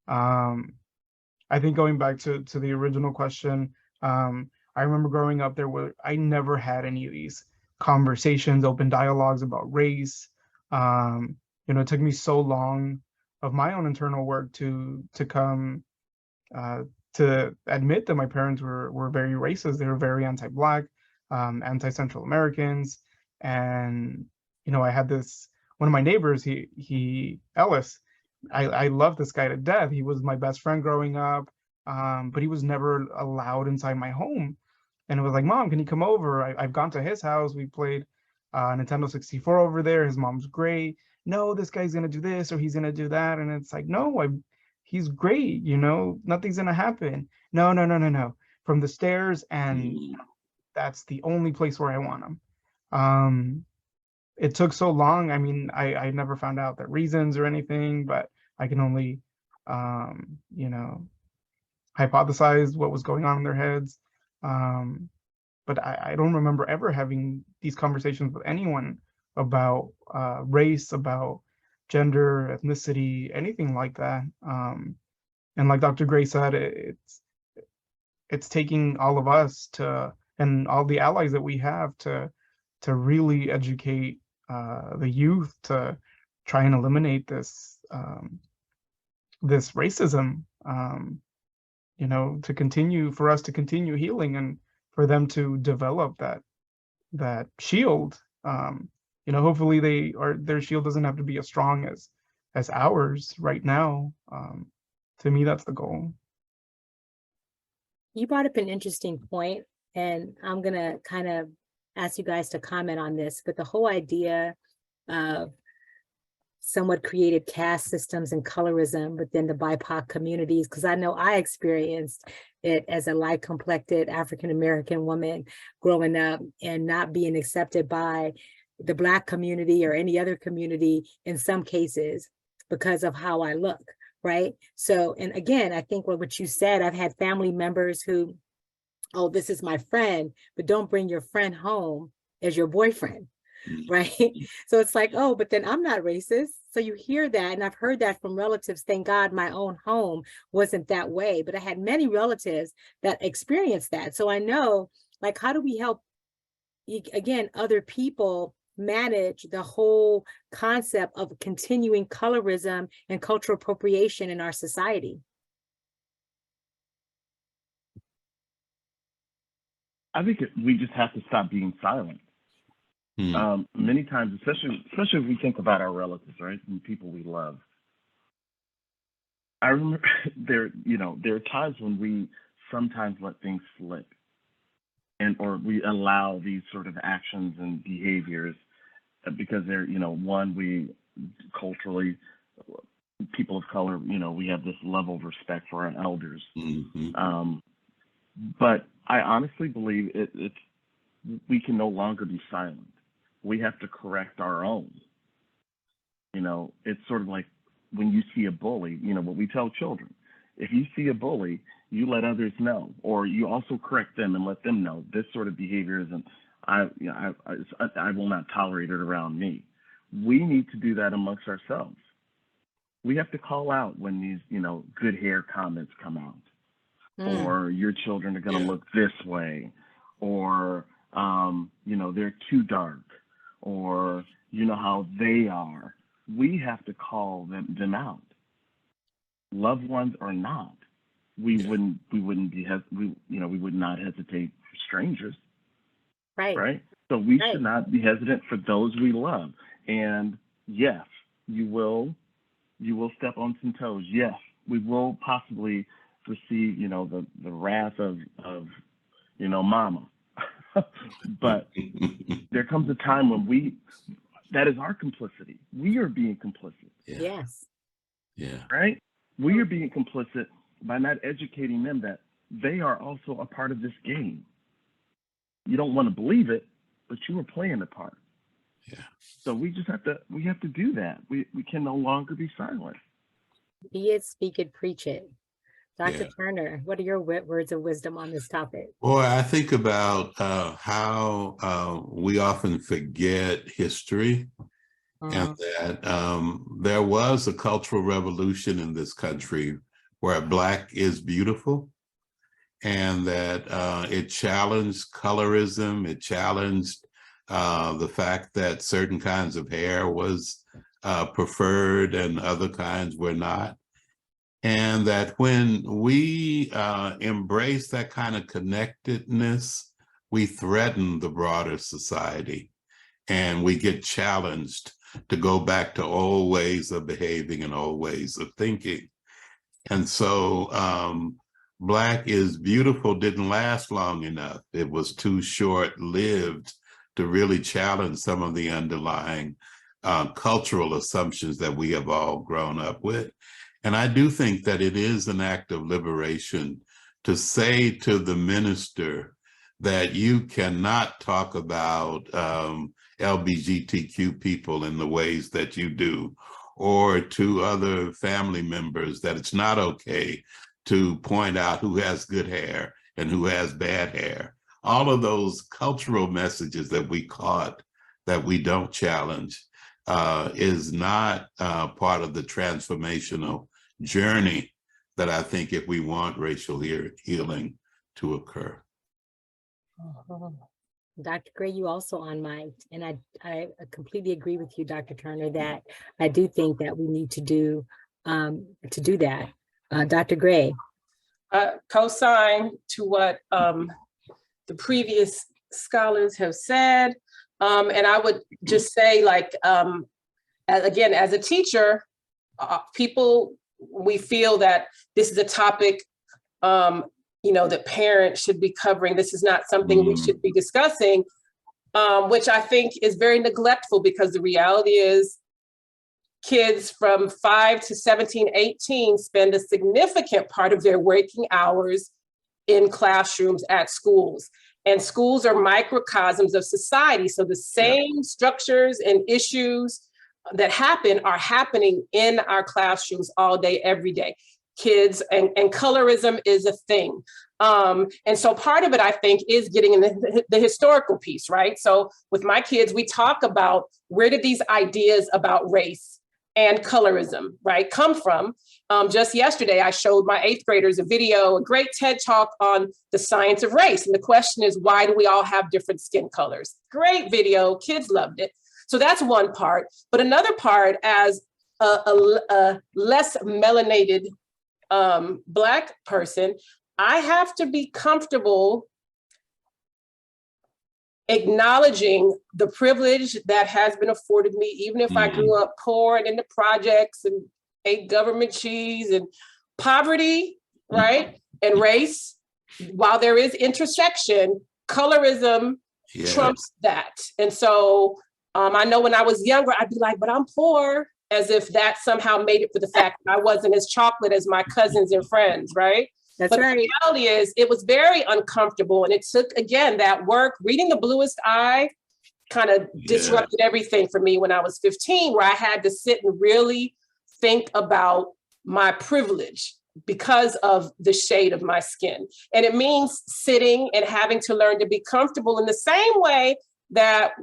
I think going back to the original question, I remember growing up, I never had any of these conversations, open dialogues about race. It took me so long of my own internal work to come to admit that my parents were very racist. They were very anti-Black, anti-Central Americans. And, I had one of my neighbors, he Ellis, I love this guy to death. He was my best friend growing up, but he was never allowed inside my home. And it was like, Mom, can you come over? I've gone to his house. We played Nintendo 64 over there. His mom's great. No, this guy's going to do this or he's going to do that. And it's like, no, he's great. Nothing's going to happen. No. From the stairs. And that's the only place where I want him. It took so long. I mean, I never found out the reasons or anything, but I can only, hypothesize what was going on in their heads. But I don't remember ever having these conversations with anyone about race, about gender, ethnicity, anything like that. And like Dr. Gray said, it's taking all of us and all the allies that we have to really educate the youth to try and eliminate this racism. For us to continue healing for them to develop that shield. Hopefully their shield doesn't have to be as strong as ours right now. To me, that's the goal. You brought up an interesting point, and I'm gonna kind of ask you guys to comment on this, but the whole idea of somewhat created caste systems and colorism within the BIPOC communities, because I know I experienced it as a light-complected African-American woman growing up and not being accepted by the Black community or any other community in some cases because of how I look, right? So, and again, I think what you said, I've had family members who, oh, this is my friend, but don't bring your friend home as your boyfriend, right? So it's like, oh, but then I'm not racist. So you hear that, and I've heard that from relatives. Thank God my own home wasn't that way, but I had many relatives that experienced that. So I know, like, how do we help, again, other people manage the whole concept of continuing colorism and cultural appropriation in our society? I think we just have to stop being silent. Many times, especially if we think about our relatives, right, and people we love. I remember there are times when we sometimes let things slip, or we allow these sort of actions and behaviors because they're, we culturally, people of color, we have this level of respect for our elders. But I honestly believe we can no longer be silent. We have to correct our own. It's sort of like when you see a bully, what we tell children. If you see a bully, you let others know, or you also correct them and let them know this sort of behavior isn't, I will not tolerate it around me. We need to do that amongst ourselves. We have to call out when these, good hair comments come out, or your children are going to look this way, or, they're too dark, or how they are. We have to call them out, loved ones or not. We would not hesitate for strangers, right? So we should not be hesitant for those we love. And yes, you will step on some toes. Yes, we will possibly receive the wrath of mama. But there comes a time when that is our complicity. We are being complicit. Yes. Yeah. Right? We are being complicit by not educating them that they are also a part of this game. You don't want to believe it, but you are playing a part. Yeah. So we have to do that. We can no longer be silent. Be it, speak it, preach it. Dr. Turner, what are your words of wisdom on this topic? Boy, I think about how we often forget history, and that there was a cultural revolution in this country where Black is beautiful, and that it challenged colorism. It challenged the fact that certain kinds of hair was preferred and other kinds were not. And that when we embrace that kind of connectedness, we threaten the broader society, and we get challenged to go back to old ways of behaving and old ways of thinking. And so Black is beautiful didn't last long enough. It was too short-lived to really challenge some of the underlying cultural assumptions that we have all grown up with. And I do think that it is an act of liberation to say to the minister that you cannot talk about LGBTQ people in the ways that you do, or to other family members that it's not okay to point out who has good hair and who has bad hair. All of those cultural messages that we caught that we don't challenge is not part of the transformational journey that I think if we want racial healing to occur. Dr. Gray, you also on mic, and I completely agree with you, Dr. Turner, that I do think that we need to do that. Dr. Gray. Co-sign to what the previous scholars have said. And I would just say, like, again, as a teacher, we feel that this is a topic, that parents should be covering. This is not something we should be discussing, which I think is very neglectful, because the reality is kids from 5 to 17, 18 spend a significant part of their waking hours in classrooms at schools. And schools are microcosms of society. So the same structures and issues that are happening in our classrooms all day, every day. Kids and colorism is a thing. And so part of it, I think, is getting in the historical piece, right? So with my kids, we talk about where did these ideas about race and colorism, right, come from? Just yesterday, I showed my 8th graders a video, a great TED Talk on the science of race. And the question is, why do we all have different skin colors? Great video, kids loved it. So that's one part. But another part, as a less melanated Black person, I have to be comfortable acknowledging the privilege that has been afforded me, even if I grew up poor and in the projects and ate government cheese, and poverty, right? And race, while there is intersection, colorism trumps that. And so I know when I was younger, I'd be like, but I'm poor, as if that somehow made it for the fact that I wasn't as chocolate as my cousins and friends, right? That's but right. The reality is, it was very uncomfortable. And it took, again, that work. Reading The Bluest Eye kind of disrupted everything for me when I was 15, where I had to sit and really think about my privilege because of the shade of my skin. And it means sitting and having to learn to be comfortable in the same way that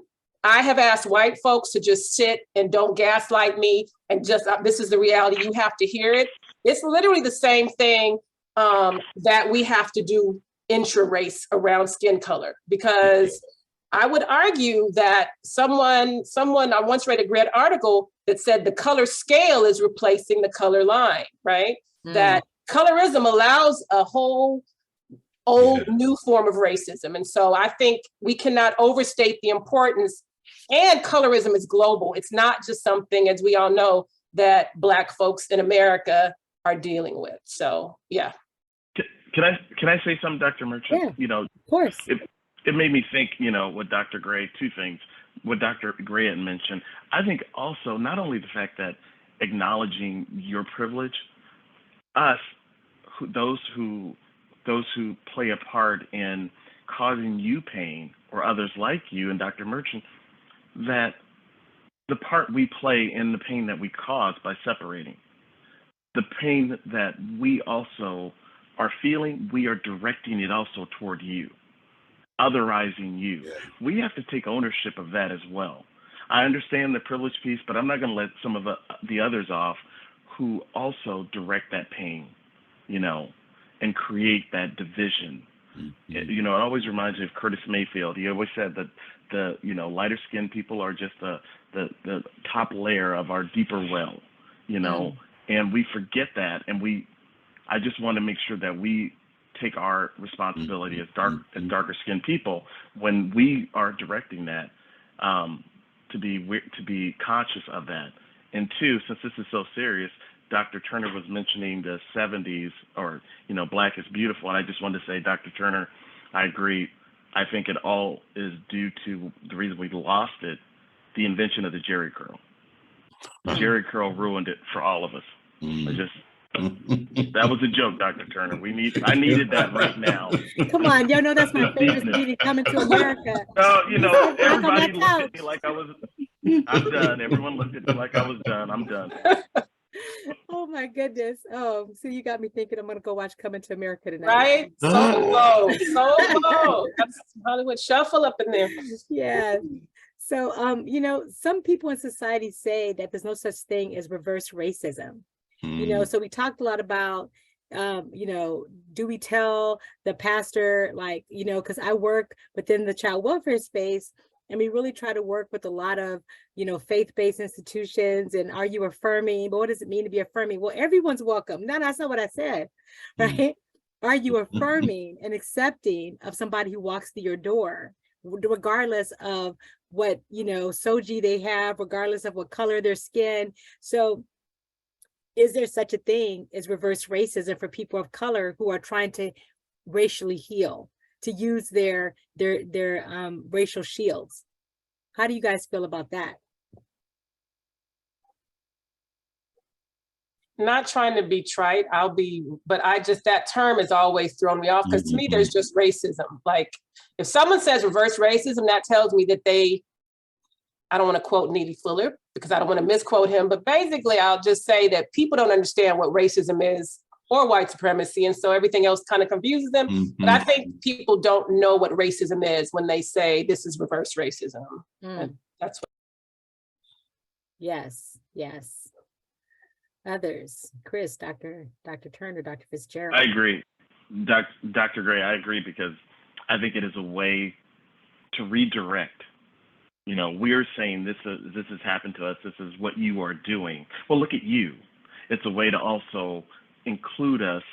I have asked white folks to just sit and don't gaslight me and just, this is the reality, you have to hear it. It's literally the same thing that we have to do intra-race around skin color, because I would argue that someone, I once read a great article that said the color scale is replacing the color line, right? That colorism allows a whole new form of racism. And so I think we cannot overstate the importance, and colorism is global. It's not just something, as we all know, that Black folks in America are dealing with. So, yeah. Can I say something, Dr. Merchant? Yeah, of course. It made me think, with Dr. Gray, two things. What Dr. Gray had mentioned, I think also not only the fact that acknowledging your privilege, those who play a part in causing you pain, or others like you and Dr. Merchant, that the part we play in the pain that we cause by separating, the pain that we also are feeling, we are directing it also toward you, otherizing you. We have to take ownership of that as well. I understand the privilege piece, but I'm not going to let some of the others off who also direct that pain, and create that division. It always reminds me of Curtis Mayfield. He always said that the lighter skinned people are just the top layer of our deeper well, and we forget that. And I just want to make sure that we take our responsibility as darker skinned people when we are directing that, to be conscious of that. And two, since this is so serious, Dr. Turner was mentioning the 70s, or, Black is beautiful. And I just wanted to say, Dr. Turner, I agree. I think it all is due to the reason we lost it, the invention of the Jerry curl. The Jerry curl ruined it for all of us. That was a joke, Dr. Turner. I needed that right now. Come on, y'all know that's my favorite movie, Coming to America. No, everybody looked at me like I was, I'm done. Everyone looked at me like I was done. I'm done. Oh my goodness. Oh, so you got me thinking I'm gonna go watch Coming to America tonight. Right? So low. That's Hollywood Shuffle up in there. Yeah. So, some people in society say that there's no such thing as reverse racism. So we talked a lot about, do we tell the pastor, because I work within the child welfare space, and we really try to work with a lot of, faith-based institutions. And are you affirming? But what does it mean to be affirming? Well, everyone's welcome. No, that's not what I said, right? Are you affirming and accepting of somebody who walks through your door, regardless of what, soji they have, regardless of what color their skin? So is there such a thing as reverse racism for people of color who are trying to racially heal, to use their racial shields? How do you guys feel about that? Not trying to be trite, but that term has always thrown me off, because to me, there's just racism. Like, if someone says reverse racism, that tells me that I don't want to quote Neely Fuller because I don't want to misquote him, but basically I'll just say that people don't understand what racism is or white supremacy. And so everything else kind of confuses them. But I think people don't know what racism is when they say this is reverse racism. And that's what. Yes. Others, Chris, Dr. Turner, Dr. Fitzgerald. I agree. Dr. Gray, I agree, because I think it is a way to redirect. We're saying this has happened to us. This is what you are doing. Well, look at you. It's a way to also include us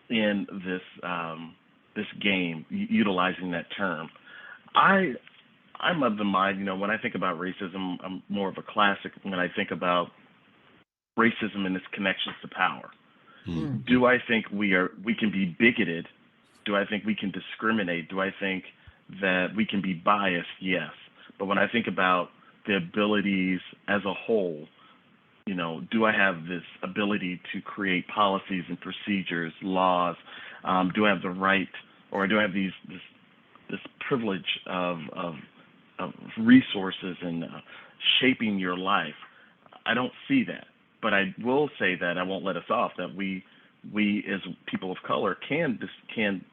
in this game, utilizing that term. I'm of the mind, when I think about racism, I'm more of a classic when I think about racism and its connections to power. Do I think we can be bigoted? Do I think we can discriminate? Do I think that we can be biased? Yes. But when I think about the abilities as a whole, do I have this ability to create policies and procedures, laws? Do I have the right, or do I have this privilege of resources and shaping your life? I don't see that. But I will say that I won't let us off, that we as people of color can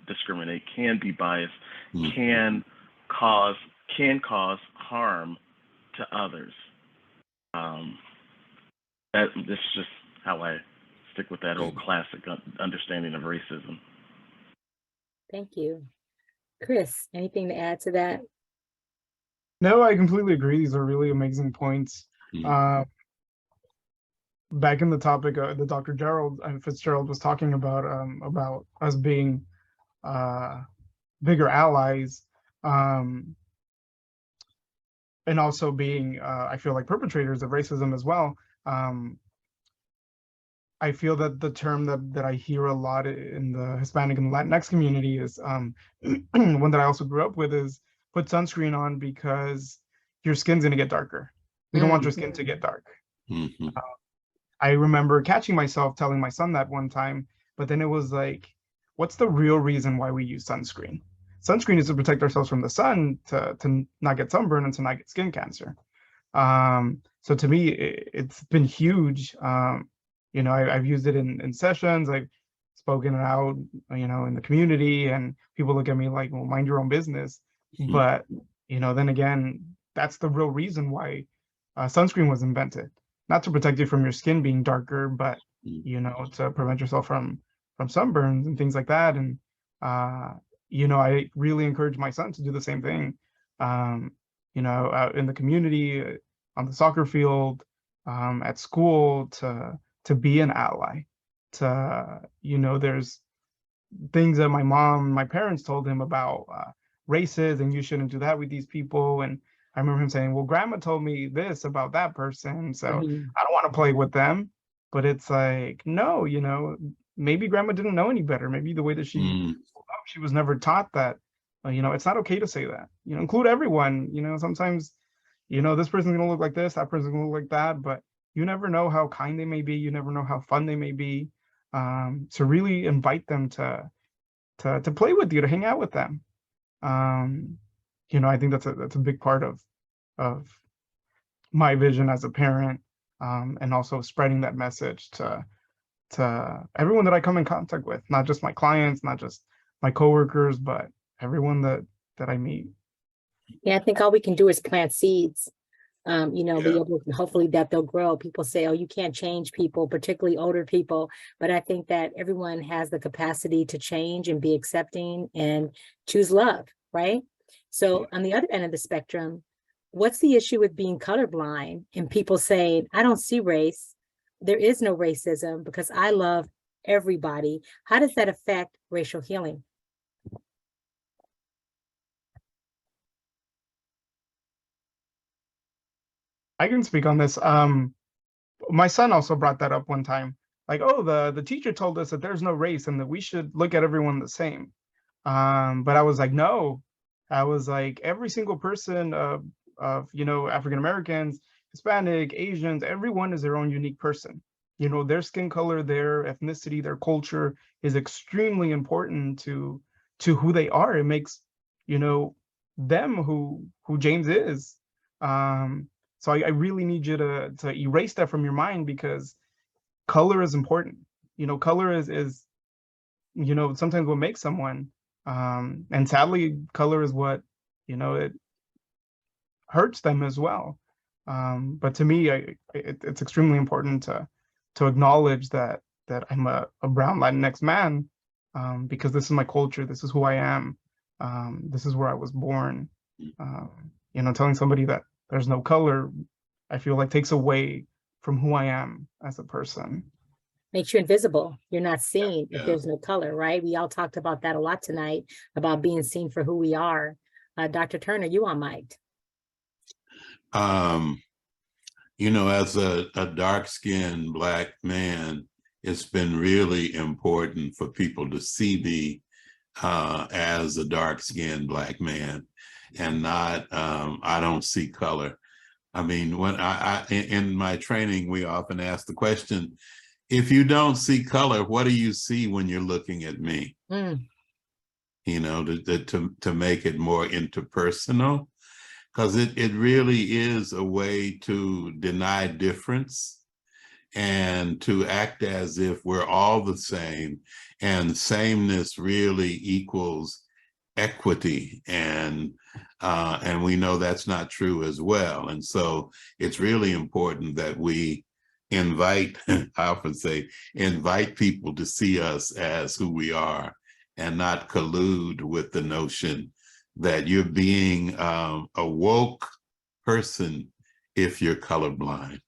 discriminate, can be biased, can cause harm to others. That's just how I stick with that whole classic understanding of racism. Thank you. Chris, anything to add to that? No, I completely agree. These are really amazing points. Back in the topic that Dr. Fitzgerald was talking about us being bigger allies, and also being, I feel like, perpetrators of racism as well. I feel that the term that I hear a lot in the Hispanic and Latinx community is one that I also grew up with, is put sunscreen on because your skin's gonna get darker. We don't want your skin to get dark. I remember catching myself telling my son that one time, but then it was like, what's the real reason why we use sunscreen? Sunscreen is to protect ourselves from the sun, to not get sunburn and to not get skin cancer. So to me, it's been huge. I've used it in sessions. I've spoken it out, in the community, and people look at me like, well, mind your own business. But, then again, that's the real reason why sunscreen was invented. Not to protect you from your skin being darker, but, to prevent yourself from sunburns and things like that. And, I really encourage my son to do the same thing, out in the community, on the soccer field, at school, to be an ally. There's things that my parents told him about races, and you shouldn't do that with these people. And I remember him saying, well, grandma told me this about that person, so I don't want to play with them. But it's like, no, maybe grandma didn't know any better. Maybe the way that she was never taught that, it's not okay to say that. Include everyone. Sometimes, this person's gonna look like this, that person's gonna look like that, but you never know how kind they may be. You never know how fun they may be. So really invite them to play with you, to hang out with them. I think that's a big part of my vision as a parent, and also spreading that message to everyone that I come in contact with, not just my clients, not just my coworkers, but everyone that I meet. Yeah, I think all we can do is plant seeds. Be able to, hopefully that they'll grow. People say, oh, you can't change people, particularly older people. But I think that everyone has the capacity to change and be accepting and choose love, right? So on the other end of the spectrum, what's the issue with being colorblind and people saying, I don't see race. There is no racism because I love everybody. How does that affect racial healing? I can speak on this. My son also brought that up one time. Like, oh, the teacher told us that there's no race and that we should look at everyone the same. But I was like, no. I was like, every single person of African Americans, Hispanic, Asians, everyone is their own unique person. Their skin color, their ethnicity, their culture is extremely important to who they are. It makes, them who James is. So I really need you to erase that from your mind, because color is important. Color is sometimes what makes someone. And sadly, color is what, it hurts them as well. But to me, it's extremely important to acknowledge that I'm a brown Latinx man, because this is my culture. This is who I am. This is where I was born. Telling somebody that there's no color, I feel like takes away from who I am as a person. Makes you invisible. You're not seen Yeah. if there's no color, right? We all talked about that a lot tonight, about being seen for who we are. Dr. Turner, you on mic. As a dark-skinned Black man, it's been really important for people to see me as a dark-skinned Black man, and not, I don't see color. I mean, when in my training, we often ask the question, if you don't see color, what do you see when you're looking at me? To make it more interpersonal, because it really is a way to deny difference and to act as if we're all the same, and sameness really equals equity, and we know that's not true as well. And so it's really important that we invite, I often say, invite people to see us as who we are, and not collude with the notion that you're being a woke person if you're colorblind.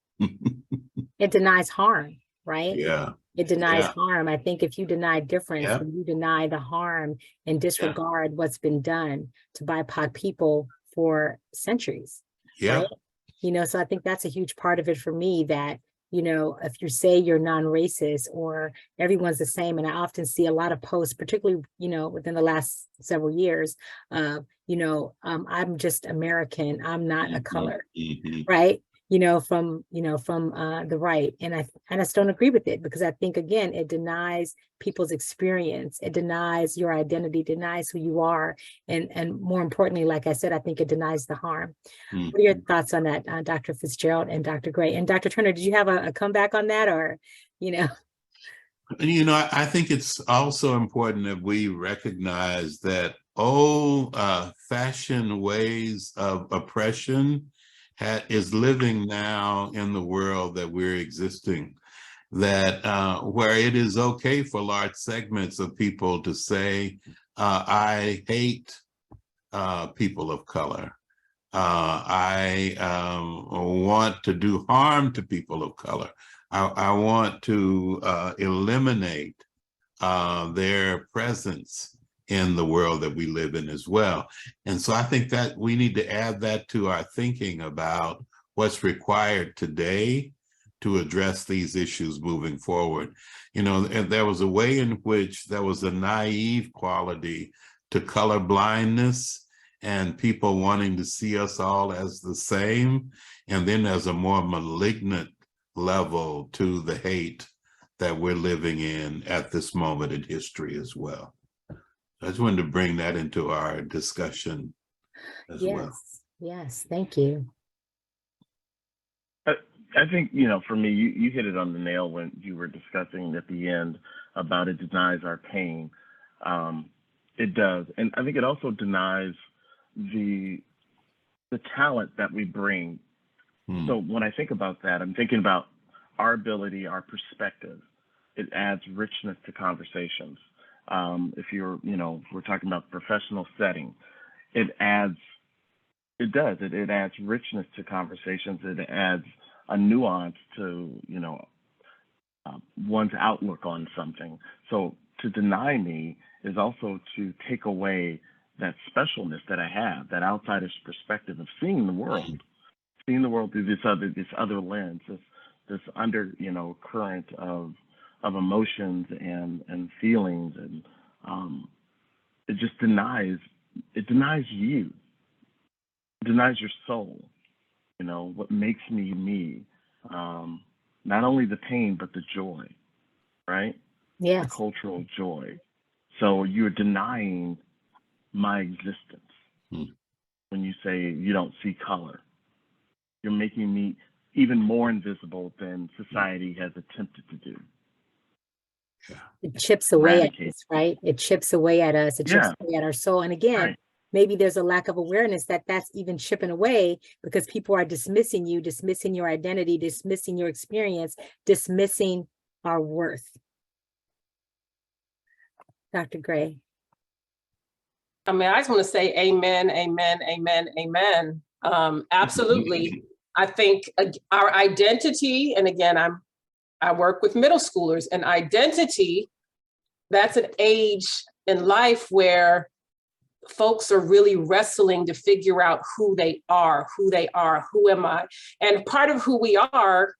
It denies harm, right? Yeah. It denies Yeah. harm. I think if you deny difference, Yeah. then you deny the harm and disregard what's been done to BIPOC people for centuries. Yeah. Right? So I think that's a huge part of it for me, that, if you say you're non-racist or everyone's the same, and I often see a lot of posts, particularly, within the last several years, I'm just American, I'm not a color, right? From the right. And I just don't agree with it, because I think, again, it denies people's experience. It denies your identity, denies who you are. And more importantly, like I said, I think it denies the harm. What are your thoughts on that, Dr. Fitzgerald and Dr. Gray? And Dr. Turner, did you have a comeback on that, or, I think it's also important that we recognize that old fashioned ways of oppression is living now in the world that we're existing, that where it is okay for large segments of people to say, I hate people of color. I want to do harm to people of color. I want to eliminate their presence in the world that we live in as well. And so I think that we need to add that to our thinking about what's required today to address these issues moving forward. And there was a way in which there was a naive quality to color blindness and people wanting to see us all as the same. And then there's a more malignant level to the hate that we're living in at this moment in history as well. I just wanted to bring that into our discussion as well. Yes, thank you. I think, for me, you hit it on the nail when you were discussing at the end about it denies our pain. It does. And I think it also denies the talent that we bring. So when I think about that, I'm thinking about our ability, our perspective. It adds richness to conversations. If we're talking about professional setting, it adds richness to conversations. It adds a nuance to, one's outlook on something. So to deny me is also to take away that specialness that I have, that outsider's perspective of seeing the world through this other lens, this under, current of emotions and feelings, and it just denies you, it denies your soul, what makes me me. Not only the pain, but the joy, right? Yes. The cultural joy. So you're denying my existence when you say you don't see color. You're making me even more invisible than society has attempted to do. Yeah. It chips away at us, right? It chips away at us. It chips away at our soul. And again, maybe there's a lack of awareness that that's even chipping away because people are dismissing you, dismissing your identity, dismissing your experience, dismissing our worth. Dr. Gray. I mean, I just want to say amen, amen, amen, amen. Absolutely. I think our identity, and again, I work with middle schoolers, and identity, that's an age in life where folks are really wrestling to figure out who they are, who am I? And part of who we are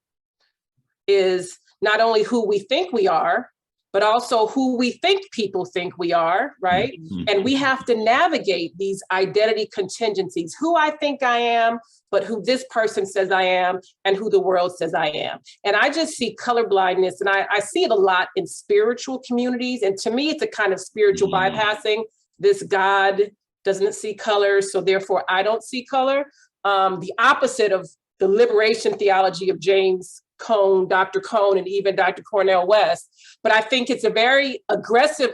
is not only who we think we are, but also who we think people think we are, right? And we have to navigate these identity contingencies, who I think I am, but who this person says I am, and who the world says I am. And I just see colorblindness, and I see it a lot in spiritual communities. And to me, it's a kind of spiritual bypassing. This God doesn't see color, so therefore I don't see color. The opposite of the liberation theology of James Cone, Dr. Cone, and even Dr. Cornel West. But I think it's a very aggressive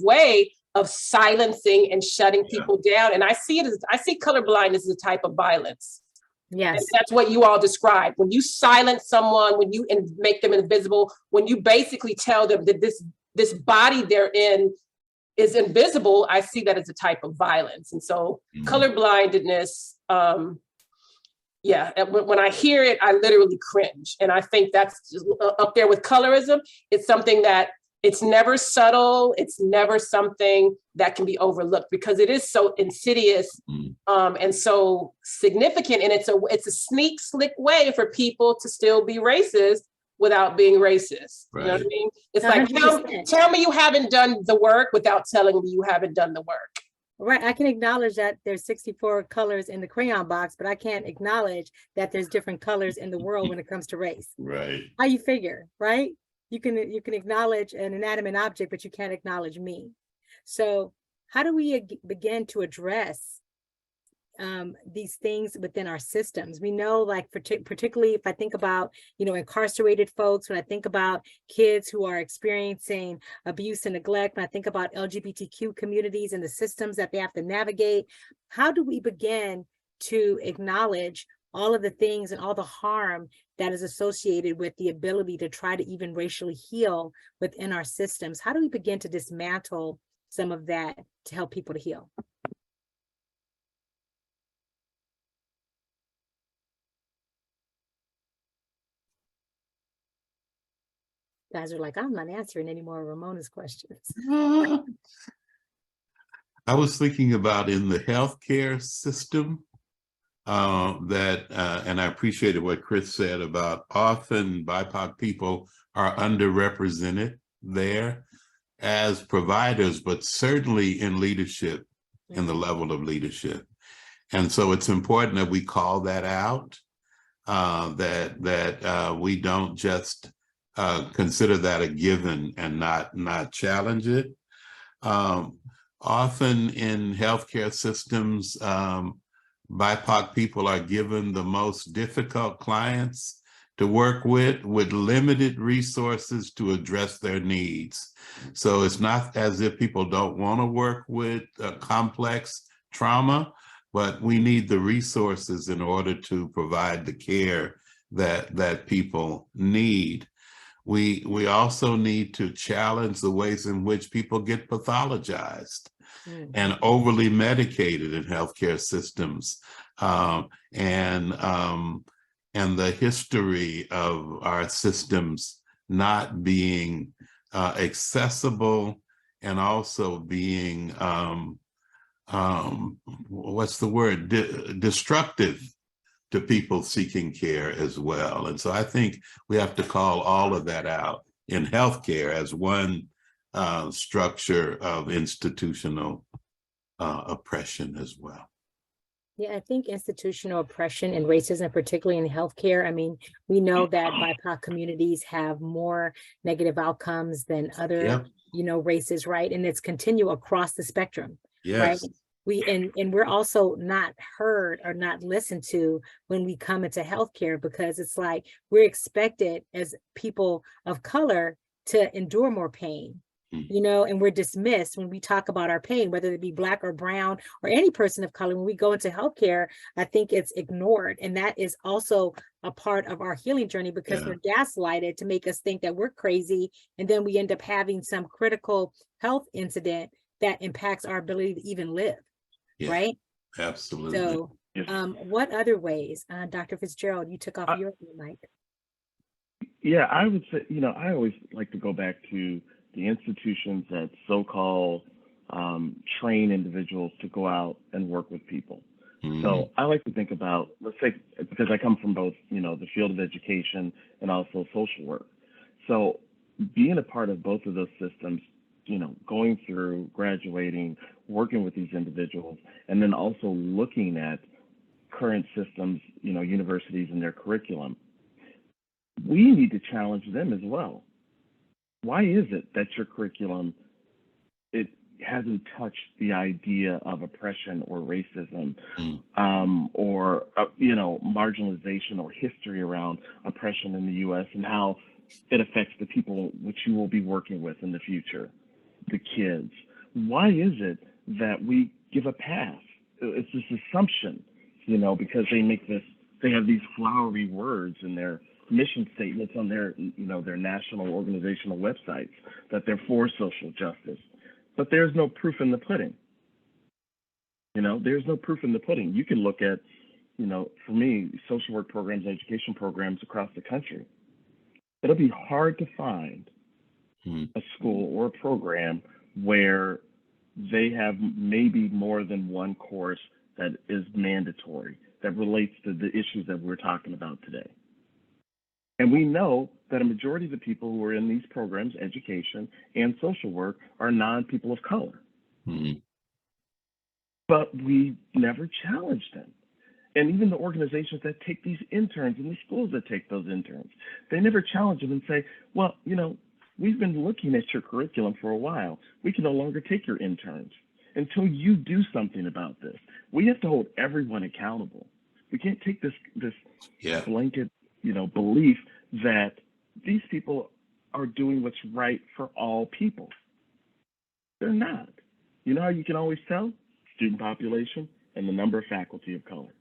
way of silencing and shutting people down. And I see colorblindness as a type of violence. Yes. And that's what you all described. When you silence someone, when you make them invisible, when you basically tell them that this body they're in is invisible, I see that as a type of violence. And so colorblindness, when I hear it, I literally cringe. And I think that's just up there with colorism. It's something that it's never subtle. It's never something that can be overlooked because it is so insidious and so significant. And it's a sneak, slick way for people to still be racist without being racist. Right. You know what I mean? It's 100%. like, tell me you haven't done the work without telling me you haven't done the work. Right. I can acknowledge that there's 64 colors in the crayon box, but I can't acknowledge that there's different colors in the world when it comes to race. Right. How you figure, right? You can acknowledge an inanimate object, but you can't acknowledge me. So how do we begin to address these things within our systems? We know, like, particularly if I think about, incarcerated folks, when I think about kids who are experiencing abuse and neglect, when I think about LGBTQ communities and the systems that they have to navigate, how do we begin to acknowledge all of the things and all the harm that is associated with the ability to try to even racially heal within our systems? How do we begin to dismantle some of that to help people to heal? Guys are like, I'm not answering any more of Ramona's questions. I was thinking about in the healthcare system and I appreciated what Chris said about often BIPOC people are underrepresented there as providers, but certainly in leadership, in the level of leadership. And so it's important that we call that out, that we don't just consider that a given and not challenge it. Often in healthcare systems, BIPOC people are given the most difficult clients to work with limited resources to address their needs. So it's not as if people don't want to work with complex trauma, but we need the resources in order to provide the care that people need. We also need to challenge the ways in which people get pathologized and overly medicated in healthcare systems, and the history of our systems not being accessible, and also being what's the word, destructive to people seeking care as well. And so I think we have to call all of that out in healthcare as one structure of institutional oppression as well. Yeah, I think institutional oppression and racism, particularly in healthcare, I mean, we know that BIPOC communities have more negative outcomes than other, Yep. Races, right? And it's continue across the spectrum, right? Yes. And we're also not heard or not listened to when we come into healthcare, because it's like we're expected as people of color to endure more pain, and we're dismissed when we talk about our pain, whether it be Black or brown or any person of color. When we go into healthcare, I think it's ignored. And that is also a part of our healing journey, because we're gaslighted to make us think that we're crazy. And then we end up having some critical health incident that impacts our ability to even live. Yeah, right? absolutely. So what other ways, Dr. Fitzgerald, you took off your mic. Yeah, I would say, I always like to go back to the institutions that so-called train individuals to go out and work with people. So I like to think about, let's say, because I come from both, the field of education and also social work. So being a part of both of those systems, going through, graduating, working with these individuals, and then also looking at current systems, universities and their curriculum, we need to challenge them as well. Why is it that your curriculum, it hasn't touched the idea of oppression or racism, or marginalization or history around oppression in the U.S. and how it affects the people which you will be working with in the future, the kids? Why is it that we give a pass? It's this assumption, because they have these flowery words in their mission statements on their, their national organizational websites that they're for social justice, but there's no proof in the pudding. There's no proof in the pudding. You can look at, for me, social work programs, education programs across the country. It'll be hard to find a school or a program where they have maybe more than one course that is mandatory, that relates to the issues that we're talking about today. And we know that a majority of the people who are in these programs, education and social work, are non-people of color. But we never challenge them. And even the organizations that take these interns and the schools that take those interns, they never challenge them and say, well, we've been looking at your curriculum for a while. We can no longer take your interns until you do something about this. We have to hold everyone accountable. We can't take this blanket, belief that these people are doing what's right for all people. They're not. You know how you can always tell? Student population and the number of faculty of color.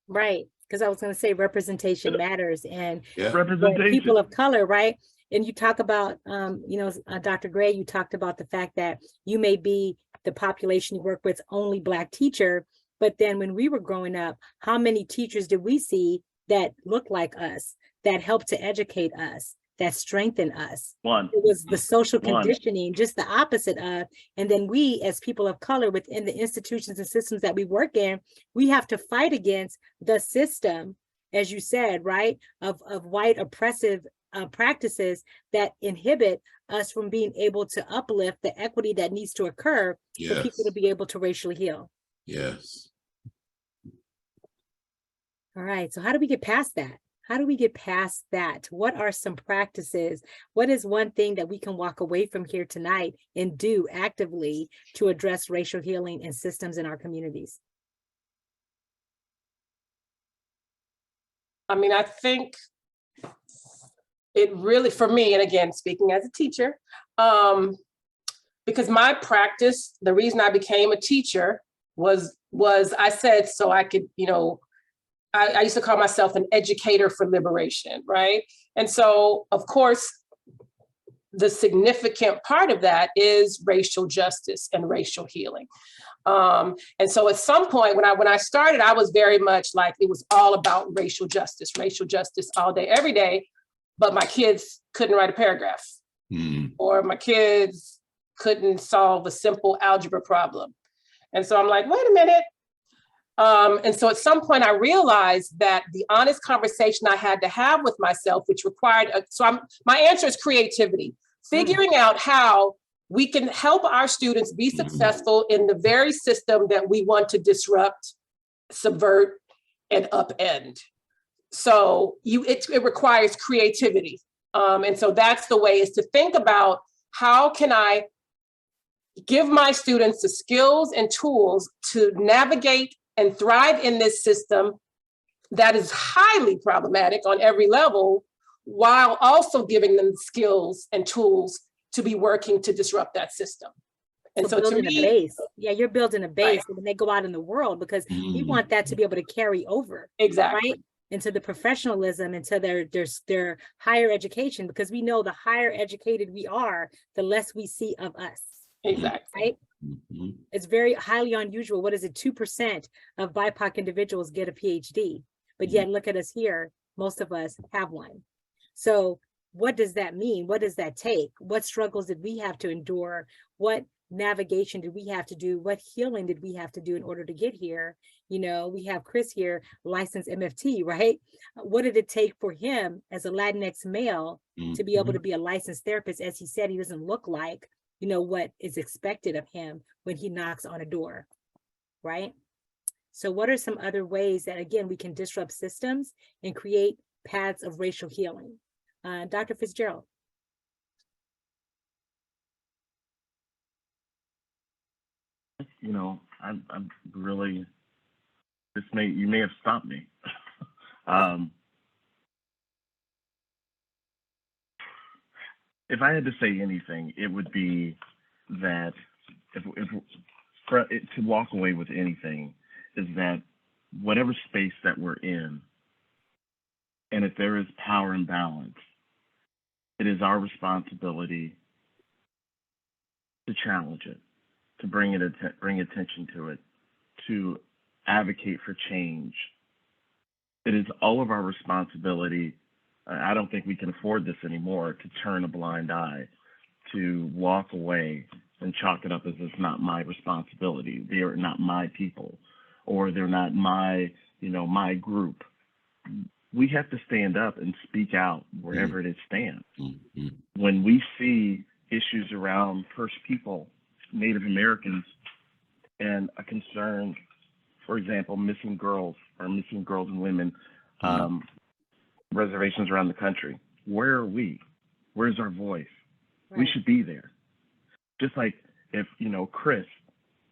Right, because I was going to say representation matters, and representation. People of color, right? And you talk about, Dr. Gray, you talked about the fact that you may be the population you work with only Black teacher, but then when we were growing up, how many teachers did we see that looked like us, that helped to educate us, that strengthened us? One. It was the social conditioning, just the opposite of, and then we as people of color within the institutions and systems that we work in, we have to fight against the system, as you said, right, of white oppressive practices that inhibit us from being able to uplift the equity that needs to occur for people to be able to racially heal. Yes. All right, so how do we get past that? How do we get past that? What are some practices? What is one thing that we can walk away from here tonight and do actively to address racial healing and systems in our communities? I mean, I think it really, for me, and again, speaking as a teacher, because my practice, the reason I became a teacher was I said, so I could, I used to call myself an educator for liberation, right? And so, of course, the significant part of that is racial justice and racial healing. And so at some point when I started, I was very much like, it was all about racial justice all day, every day. but my kids couldn't write a paragraph, or my kids couldn't solve a simple algebra problem. And so I'm like, wait a minute. And so at some point I realized that the honest conversation I had to have with myself, which required, my answer is creativity, figuring out how we can help our students be successful in the very system that we want to disrupt, subvert, and upend. So it requires creativity. And so that's the way, is to think about how can I give my students the skills and tools to navigate and thrive in this system that is highly problematic on every level, while also giving them the skills and tools to be working to disrupt that system. And so to building me, a base. Yeah, you're building a base Right. when they go out in the world, because we want that to be able to carry over, exactly. right? Into the professionalism, into their higher education, because we know the higher educated we are, the less we see of us, Exactly. right? It's very highly unusual. What is it? 2% of BIPOC individuals get a PhD, but yet look at us here. Most of us have one. So what does that mean? What does that take? What struggles did we have to endure? What navigation did we have to do? What healing did we have to do in order to get here? You know, we have Chris here, licensed MFT, right? What did it take for him as a Latinx male to be able to be a licensed therapist? As he said, he doesn't look like, you know, what is expected of him when he knocks on a door, right? So what are some other ways that, again, we can disrupt systems and create paths of racial healing? Dr. Fitzgerald. You know, I'm really, you may have stopped me. If I had to say anything, it would be that to walk away with anything is that whatever space that we're in, and if there is power imbalance, it is our responsibility to challenge it, to bring attention to it, to advocate for change. It is all of our responsibility. I don't think we can afford this anymore, to turn a blind eye, to walk away and chalk it up as it's not my responsibility. They are not my people, or they're not my, my group. We have to stand up and speak out wherever it stands. When we see issues around First People, Native Americans, and a concern, for example, missing girls and women, reservations around the country, where are we? Where's our voice? Right. We should be there. Just like if, Chris,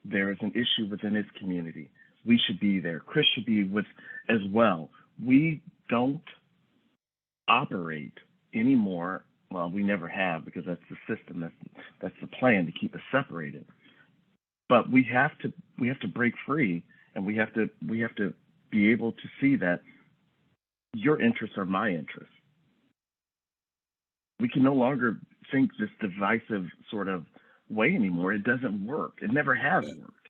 there is an issue within his community, we should be there. Chris should be with as well. We don't operate anymore. Well, we never have, because that's the system, that's the plan, to keep us separated. But we have to break free, and we have to be able to see that your interests are my interests. We can no longer think this divisive sort of way anymore. It doesn't work. It never has worked.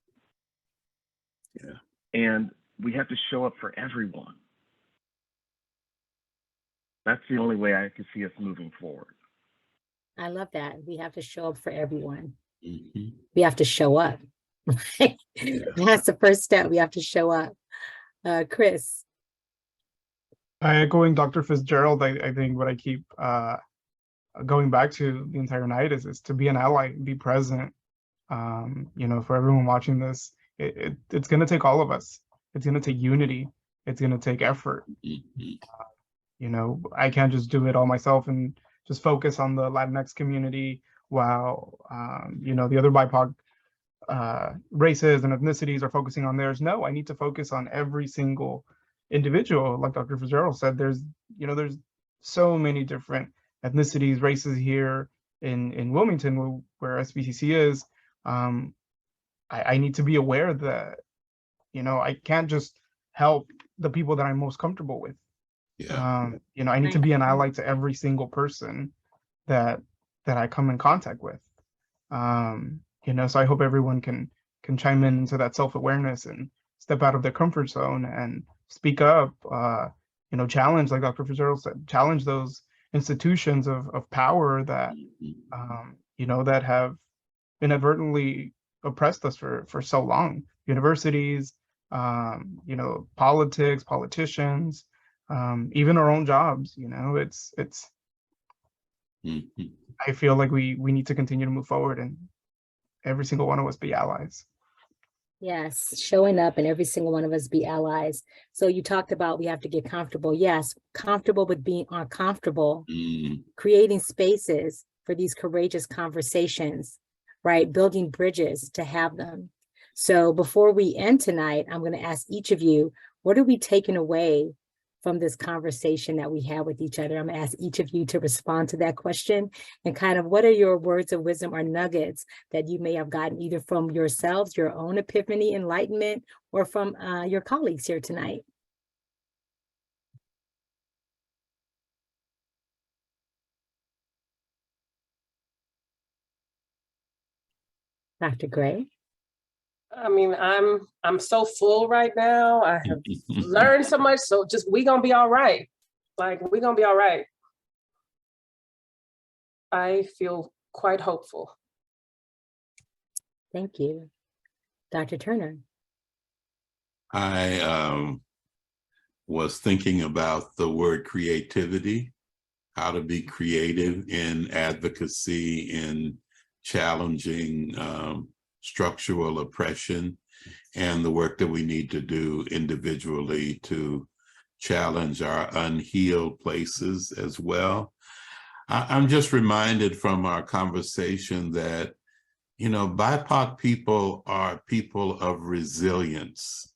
Yeah. And we have to show up for everyone. That's the only way I can see us moving forward. I love that. We have to show up for everyone. We have to show up. That's the first step. We have to show up. Chris. Echoing Dr. Fitzgerald, I think what I keep going back to the entire night is to be an ally, be present. For everyone watching this, it's going to take all of us. It's going to take unity. It's going to take effort. I can't just do it all myself and just focus on the Latinx community while, the other BIPOC races and ethnicities are focusing on theirs. No, I need to focus on every single individual. Like Dr. Fitzgerald said, there's so many different ethnicities, races here in Wilmington, where SBCC is. I need to be aware that, I can't just help the people that I'm most comfortable with. I need to be an ally to every single person that I come in contact with. So I hope everyone can chime in into that self-awareness and step out of their comfort zone and speak up, challenge, like Dr. Fitzgerald said, challenge those institutions of power that, you know, that have inadvertently oppressed us for so long. Universities, you know, politics, politicians, even our own jobs, you know, it's I feel like we need to continue to move forward and every single one of us be allies. Yes, showing up and every single one of us be allies. So you talked about we have to get comfortable. Yes, comfortable with being uncomfortable, creating spaces for these courageous conversations, right? Building bridges to have them. So before we end tonight, I'm going to ask each of you, what are we taking away from this conversation that we had with each other? I'm going to ask each of you to respond to that question, and kind of what are your words of wisdom or nuggets that you may have gotten either from yourselves, your own epiphany, enlightenment, or from your colleagues here tonight? Dr. Gray? I mean, I'm so full right now. I have learned so much. So just, we gonna be all right. Like, we gonna be all right. I feel quite hopeful. Thank you. Dr. Turner? I was thinking about the word creativity, how to be creative in advocacy, in challenging structural oppression, and the work that we need to do individually to challenge our unhealed places as well. I'm just reminded from our conversation that, you know, BIPOC people are people of resilience.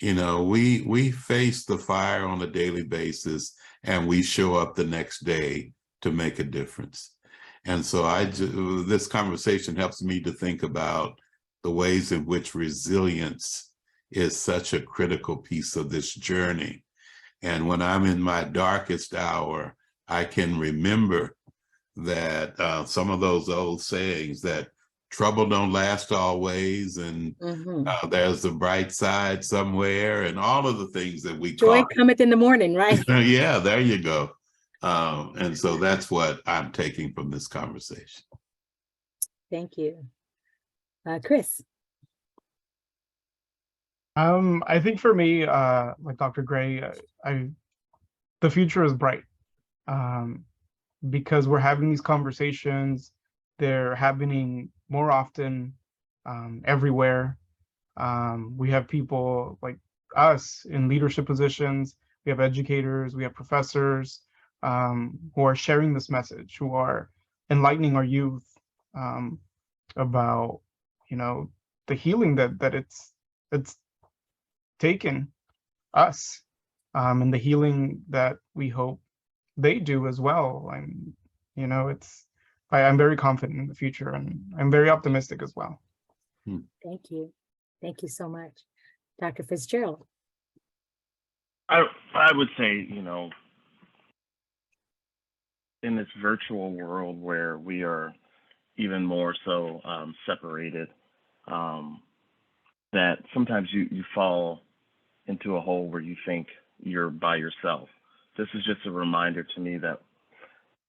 You know, we face the fire on a daily basis and we show up the next day to make a difference. And so this conversation helps me to think about the ways in which resilience is such a critical piece of this journey. And when I'm in my darkest hour, I can remember that some of those old sayings that trouble don't last always, and there's a bright side somewhere, and all of the things that we call joy cometh in the morning, right? Yeah, there you go. And so that's what I'm taking from this conversation. Thank you. Chris? I think for me, like Dr. Gray, the future is bright, because we're having these conversations. They're happening more often, everywhere. We have people like us in leadership positions. We have educators, we have professors who are sharing this message, who are enlightening our youth about, you know, the healing that it's taken us, and the healing that we hope they do as well. And, you know, I'm very confident in the future, and I'm very optimistic as well. Thank you. Thank you so much. Dr. Fitzgerald? I would say, you know, in this virtual world where we are even more so separated, that sometimes you fall into a hole where you think you're by yourself. This is just a reminder to me that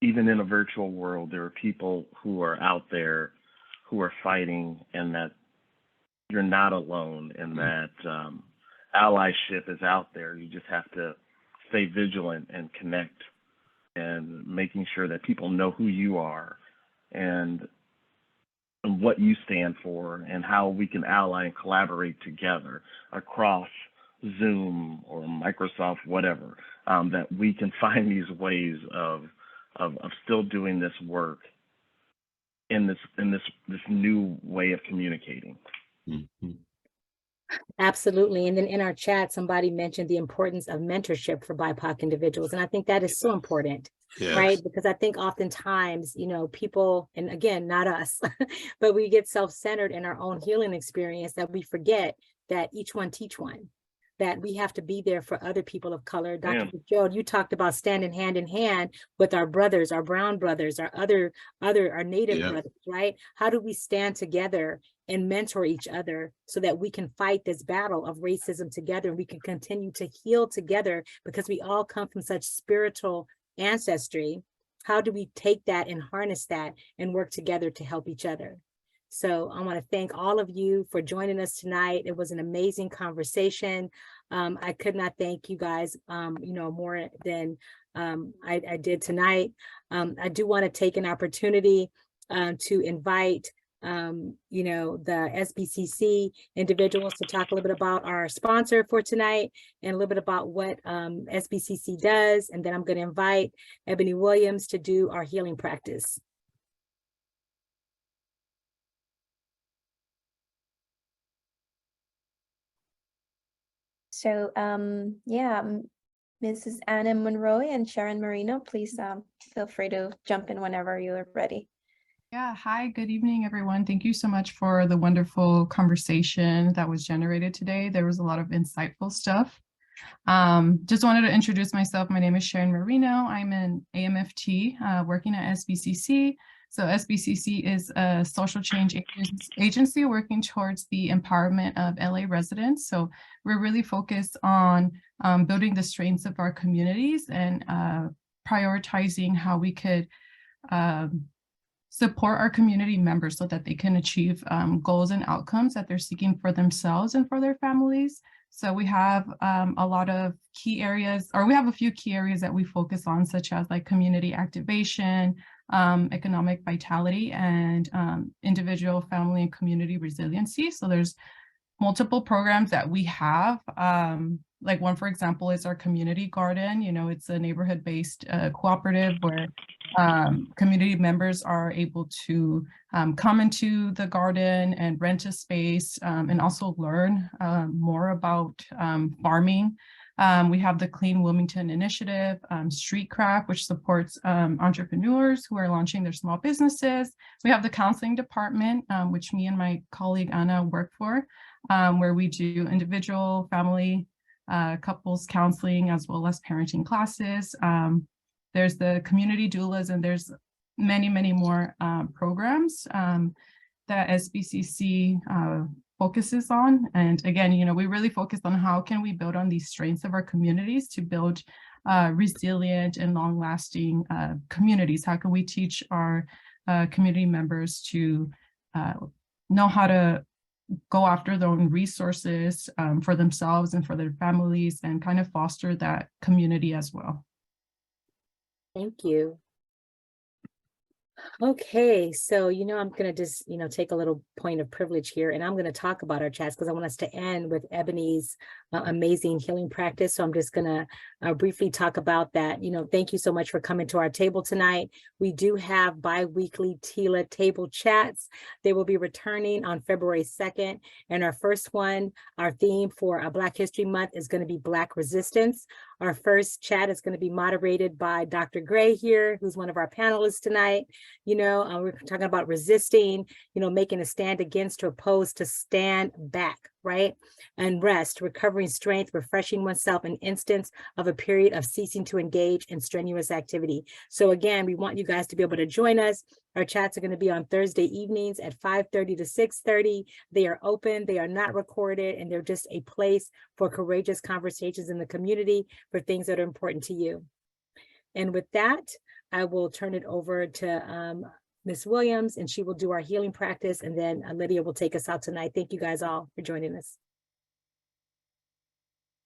even in a virtual world, there are people who are out there who are fighting, and that you're not alone, and that allyship is out there. You just have to stay vigilant and connect, and making sure that people know who you are and what you stand for, and how we can ally and collaborate together across Zoom or Microsoft, whatever, that we can find these ways of still doing this work in this new way of communicating. Absolutely. And then in our chat, somebody mentioned the importance of mentorship for BIPOC individuals. And I think that is so important, right? Because I think oftentimes, you know, people, and again, not us, but we get self-centered in our own healing experience, that we forget that each one teach one, that we have to be there for other people of color. Dr. Fitzgerald, you talked about standing hand in hand with our brothers, our brown brothers, our native brothers, right? How do we stand together and mentor each other so that we can fight this battle of racism together, and we can continue to heal together, because we all come from such spiritual ancestry, how do we take that and harness that and work together to help each other? So I want to thank all of you for joining us tonight. It was an amazing conversation. I could not thank you guys, more than I did tonight. I do want to take an opportunity to invite the SBCC individuals to talk a little bit about our sponsor for tonight and a little bit about what SBCC does. And then I'm going to invite Ebony Williams to do our healing practice. So, Mrs. Anna Monroe and Sharon Marino, please feel free to jump in whenever you're ready. Yeah, hi, good evening, everyone. Thank you so much for the wonderful conversation that was generated today. There was a lot of insightful stuff. Just wanted to introduce myself. My name is Sharon Marino. I'm an AMFT working at SBCC. So SBCC is a social change agency working towards the empowerment of LA residents. So we're really focused on building the strengths of our communities and prioritizing how we could support our community members so that they can achieve goals and outcomes that they're seeking for themselves and for their families. So we have a lot of key areas, or we have a few key areas that we focus on, such as like community activation, economic vitality, and individual, family, and community resiliency. So there's multiple programs that we have. Like one, for example, is our community garden. It's a neighborhood-based cooperative where community members are able to come into the garden and rent a space and also learn more about farming. We have the Clean Wilmington Initiative, Streetcraft, which supports entrepreneurs who are launching their small businesses. We have the counseling department, which me and my colleague Anna work for, where we do individual, family, couples counseling, as well as parenting classes. There's the community doulas, and there's many, many more programs that SBCC focuses on. And again, we really focus on how can we build on these strengths of our communities to build resilient and long-lasting communities. How can we teach our community members to know how to go after their own resources for themselves and for their families, and kind of foster that community as well. Thank you. Okay, so I'm going to just take a little point of privilege here, and I'm going to talk about our chats because I want us to end with Ebony's amazing healing practice. So I'm just going to briefly talk about that. Thank you so much for coming to our table tonight. We do have bi-weekly TILA table chats. They will be returning on February 2nd, and our first one, our theme for Black History Month, is going to be Black Resistance. Our first chat is going to be moderated by Dr. Gray here, who's one of our panelists tonight. We're talking about resisting, making a stand against, to oppose, to stand back, right? And rest, recovering strength, refreshing oneself, an instance of a period of ceasing to engage in strenuous activity. So again, we want you guys to be able to join us. Our chats are going to be on Thursday evenings at 5:30 to 6:30. They are open, they are not recorded, and they're just a place for courageous conversations in the community for things that are important to you. And with that, I will turn it over to Ms. Williams, and she will do our healing practice, and then Lydia will take us out tonight. Thank you guys all for joining us.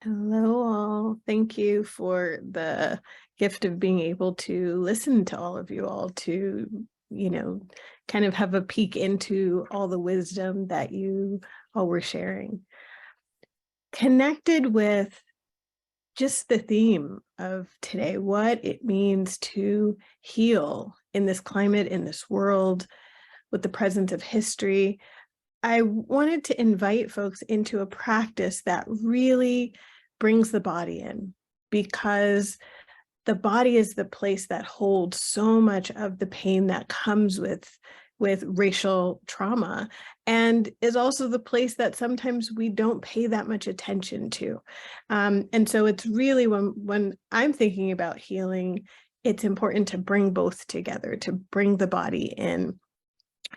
Hello all. Thank you for the gift of being able to listen to all of you all, to kind of have a peek into all the wisdom that you all were sharing. Connected with just the theme of today, what it means to heal in this climate, in this world, with the presence of history, I wanted to invite folks into a practice that really brings the body in, because the body is the place that holds so much of the pain that comes with racial trauma, and is also the place that sometimes we don't pay that much attention to. And so it's really, when I'm thinking about healing, it's important to bring both together, to bring the body in.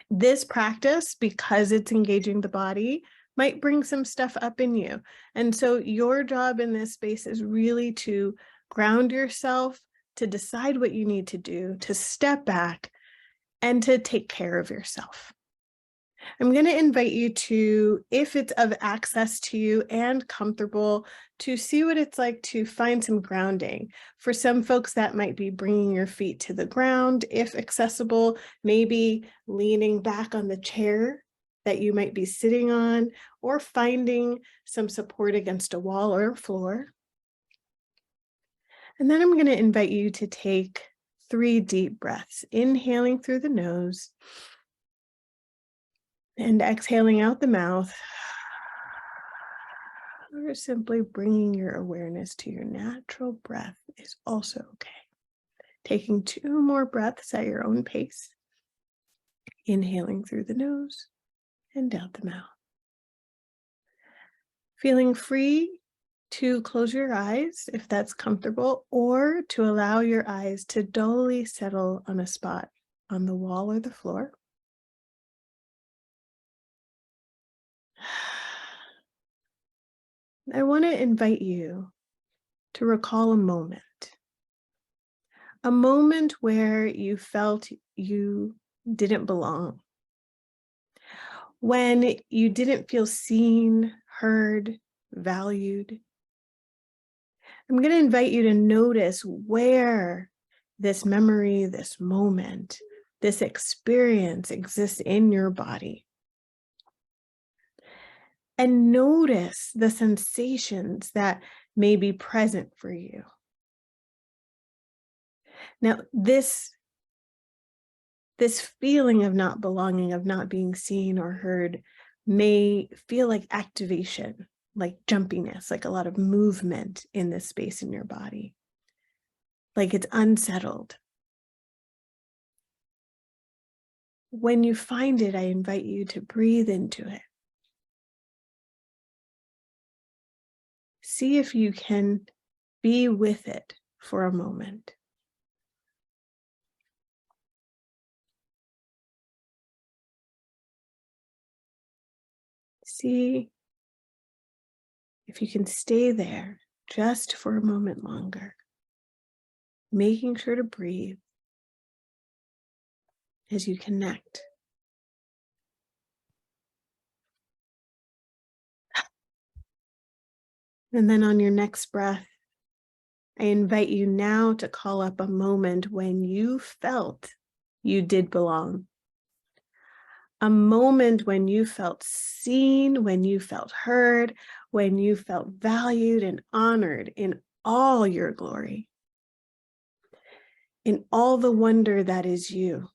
This practice, because it's engaging the body, might bring some stuff up in you. And so your job in this space is really to ground yourself, to decide what you need to do, to step back, and to take care of yourself. I'm going to invite you to, if it's of access to you and comfortable, to see what it's like to find some grounding. For some folks, that might be bringing your feet to the ground, if accessible, maybe leaning back on the chair that you might be sitting on, or finding some support against a wall or floor. And then I'm going to invite you to take 3 deep breaths, inhaling through the nose and exhaling out the mouth, or simply bringing your awareness to your natural breath is also okay. Taking 2 more breaths at your own pace, inhaling through the nose and out the mouth. Feeling free to close your eyes if that's comfortable, or to allow your eyes to dully settle on a spot on the wall or the floor. I want to invite you to recall a moment where you felt you didn't belong, when you didn't feel seen, heard, valued. I'm going to invite you to notice where this memory, this moment, this experience exists in your body. And notice the sensations that may be present for you. Now, this feeling of not belonging, of not being seen or heard, may feel like activation, like jumpiness, like a lot of movement in this space in your body, like it's unsettled. When you find it, I invite you to breathe into it. See if you can be with it for a moment. See if you can stay there just for a moment longer, making sure to breathe as you connect. And then on your next breath, I invite you now to call up a moment when you felt you did belong. A moment when you felt seen, when you felt heard, when you felt valued and honored in all your glory, in all the wonder that is you.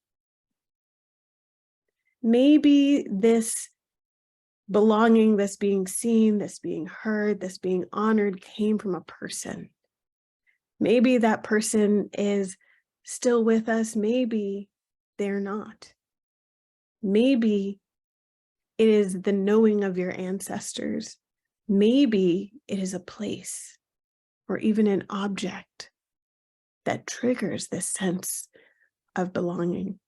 Maybe this belonging, this being seen, this being heard, this being honored came from a person. Maybe that person is still with us. Maybe they're not. Maybe it is the knowing of your ancestors. Maybe it is a place or even an object that triggers this sense of belonging.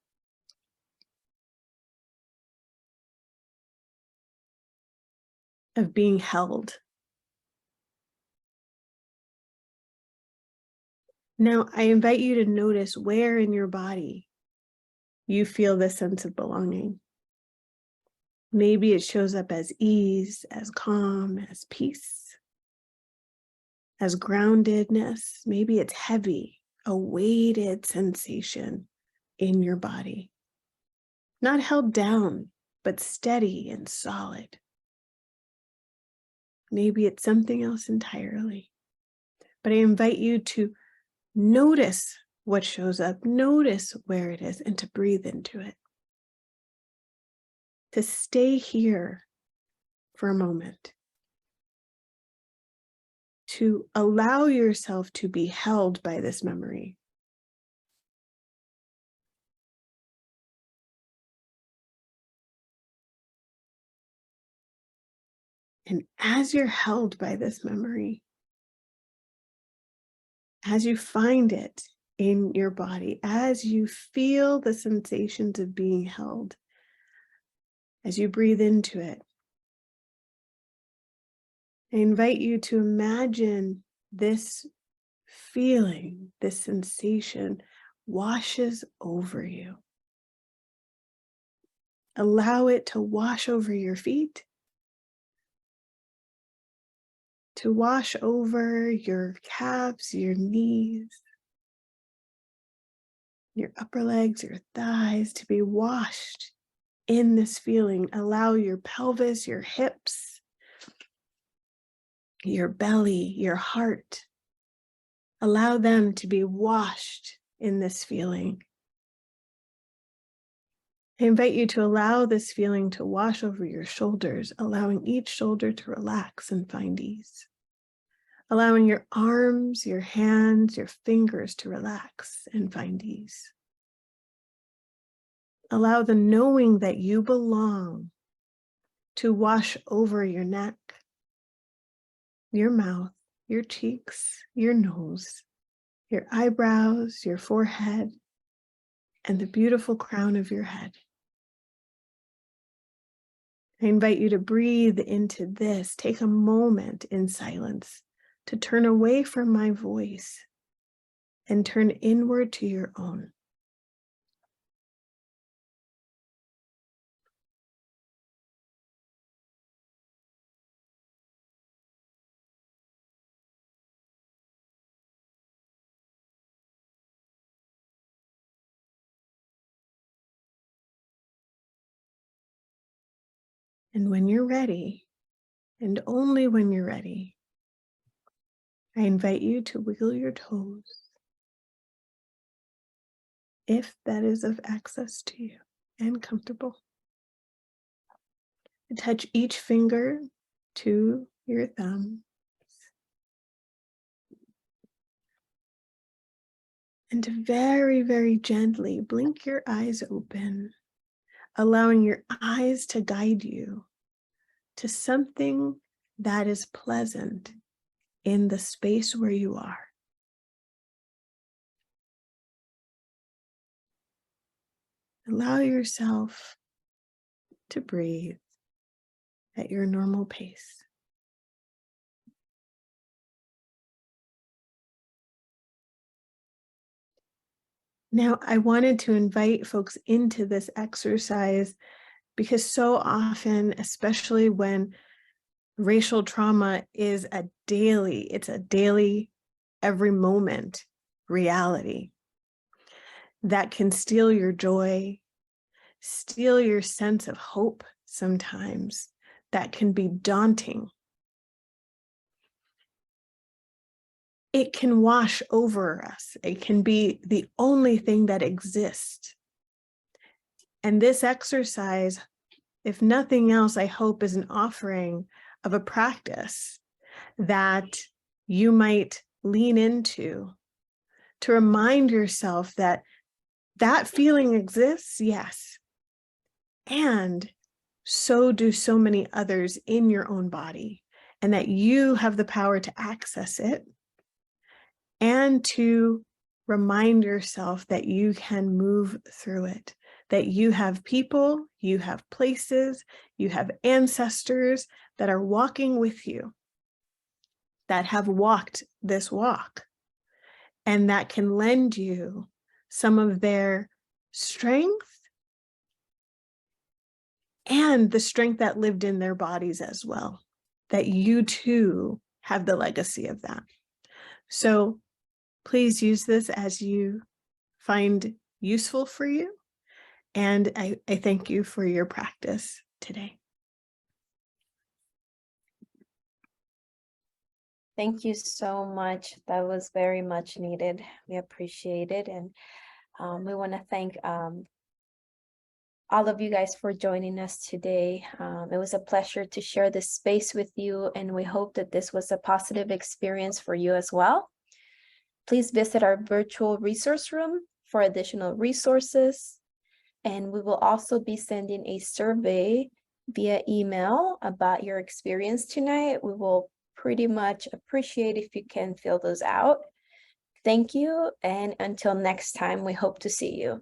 Of being held. Now, I invite you to notice where in your body you feel this sense of belonging. Maybe it shows up as ease, as calm, as peace, as groundedness. Maybe it's heavy, a weighted sensation in your body. Not held down, but steady and solid. Maybe it's something else entirely. But I invite you to notice what shows up, notice where it is, and to breathe into it. To stay here for a moment. To allow yourself to be held by this memory. And as you're held by this memory, as you find it in your body, as you feel the sensations of being held, as you breathe into it, I invite you to imagine this feeling, this sensation washes over you. Allow it to wash over your feet, to wash over your calves, your knees, your upper legs, your thighs, to be washed in this feeling. Allow your pelvis, your hips, your belly, your heart, allow them to be washed in this feeling. I invite you to allow this feeling to wash over your shoulders, allowing each shoulder to relax and find ease. Allowing your arms, your hands, your fingers to relax and find ease. Allow the knowing that you belong to wash over your neck, your mouth, your cheeks, your nose, your eyebrows, your forehead, and the beautiful crown of your head. I invite you to breathe into this. Take a moment in silence to turn away from my voice and turn inward to your own. And when you're ready, and only when you're ready, I invite you to wiggle your toes, if that is of access to you and comfortable. Touch each finger to your thumb. And to very, very gently blink your eyes open, allowing your eyes to guide you to something that is pleasant in the space where you are. Allow yourself to breathe at your normal pace. Now, I wanted to invite folks into this exercise because so often, especially when racial trauma is it's a daily, every moment reality that can steal your joy, steal your sense of hope sometimes, that can be daunting. It can wash over us. It can be the only thing that exists. And this exercise, if nothing else, I hope is an offering of a practice that you might lean into to remind yourself that that feeling exists, yes. And so do so many others in your own body, and that you have the power to access it and to remind yourself that you can move through it, that you have people, you have places, you have ancestors that are walking with you, that have walked this walk, and that can lend you some of their strength and the strength that lived in their bodies as well, that you too have the legacy of that. So please use this as you find useful for you. And I thank you for your practice today. Thank you so much. That was very much needed. We appreciate it. And we want to thank all of you guys for joining us today. It was a pleasure to share this space with you, and we hope that this was a positive experience for you as well. Please visit our virtual resource room for additional resources. And we will also be sending a survey via email about your experience tonight. We will pretty much appreciate if you can fill those out. Thank you. And until next time, we hope to see you.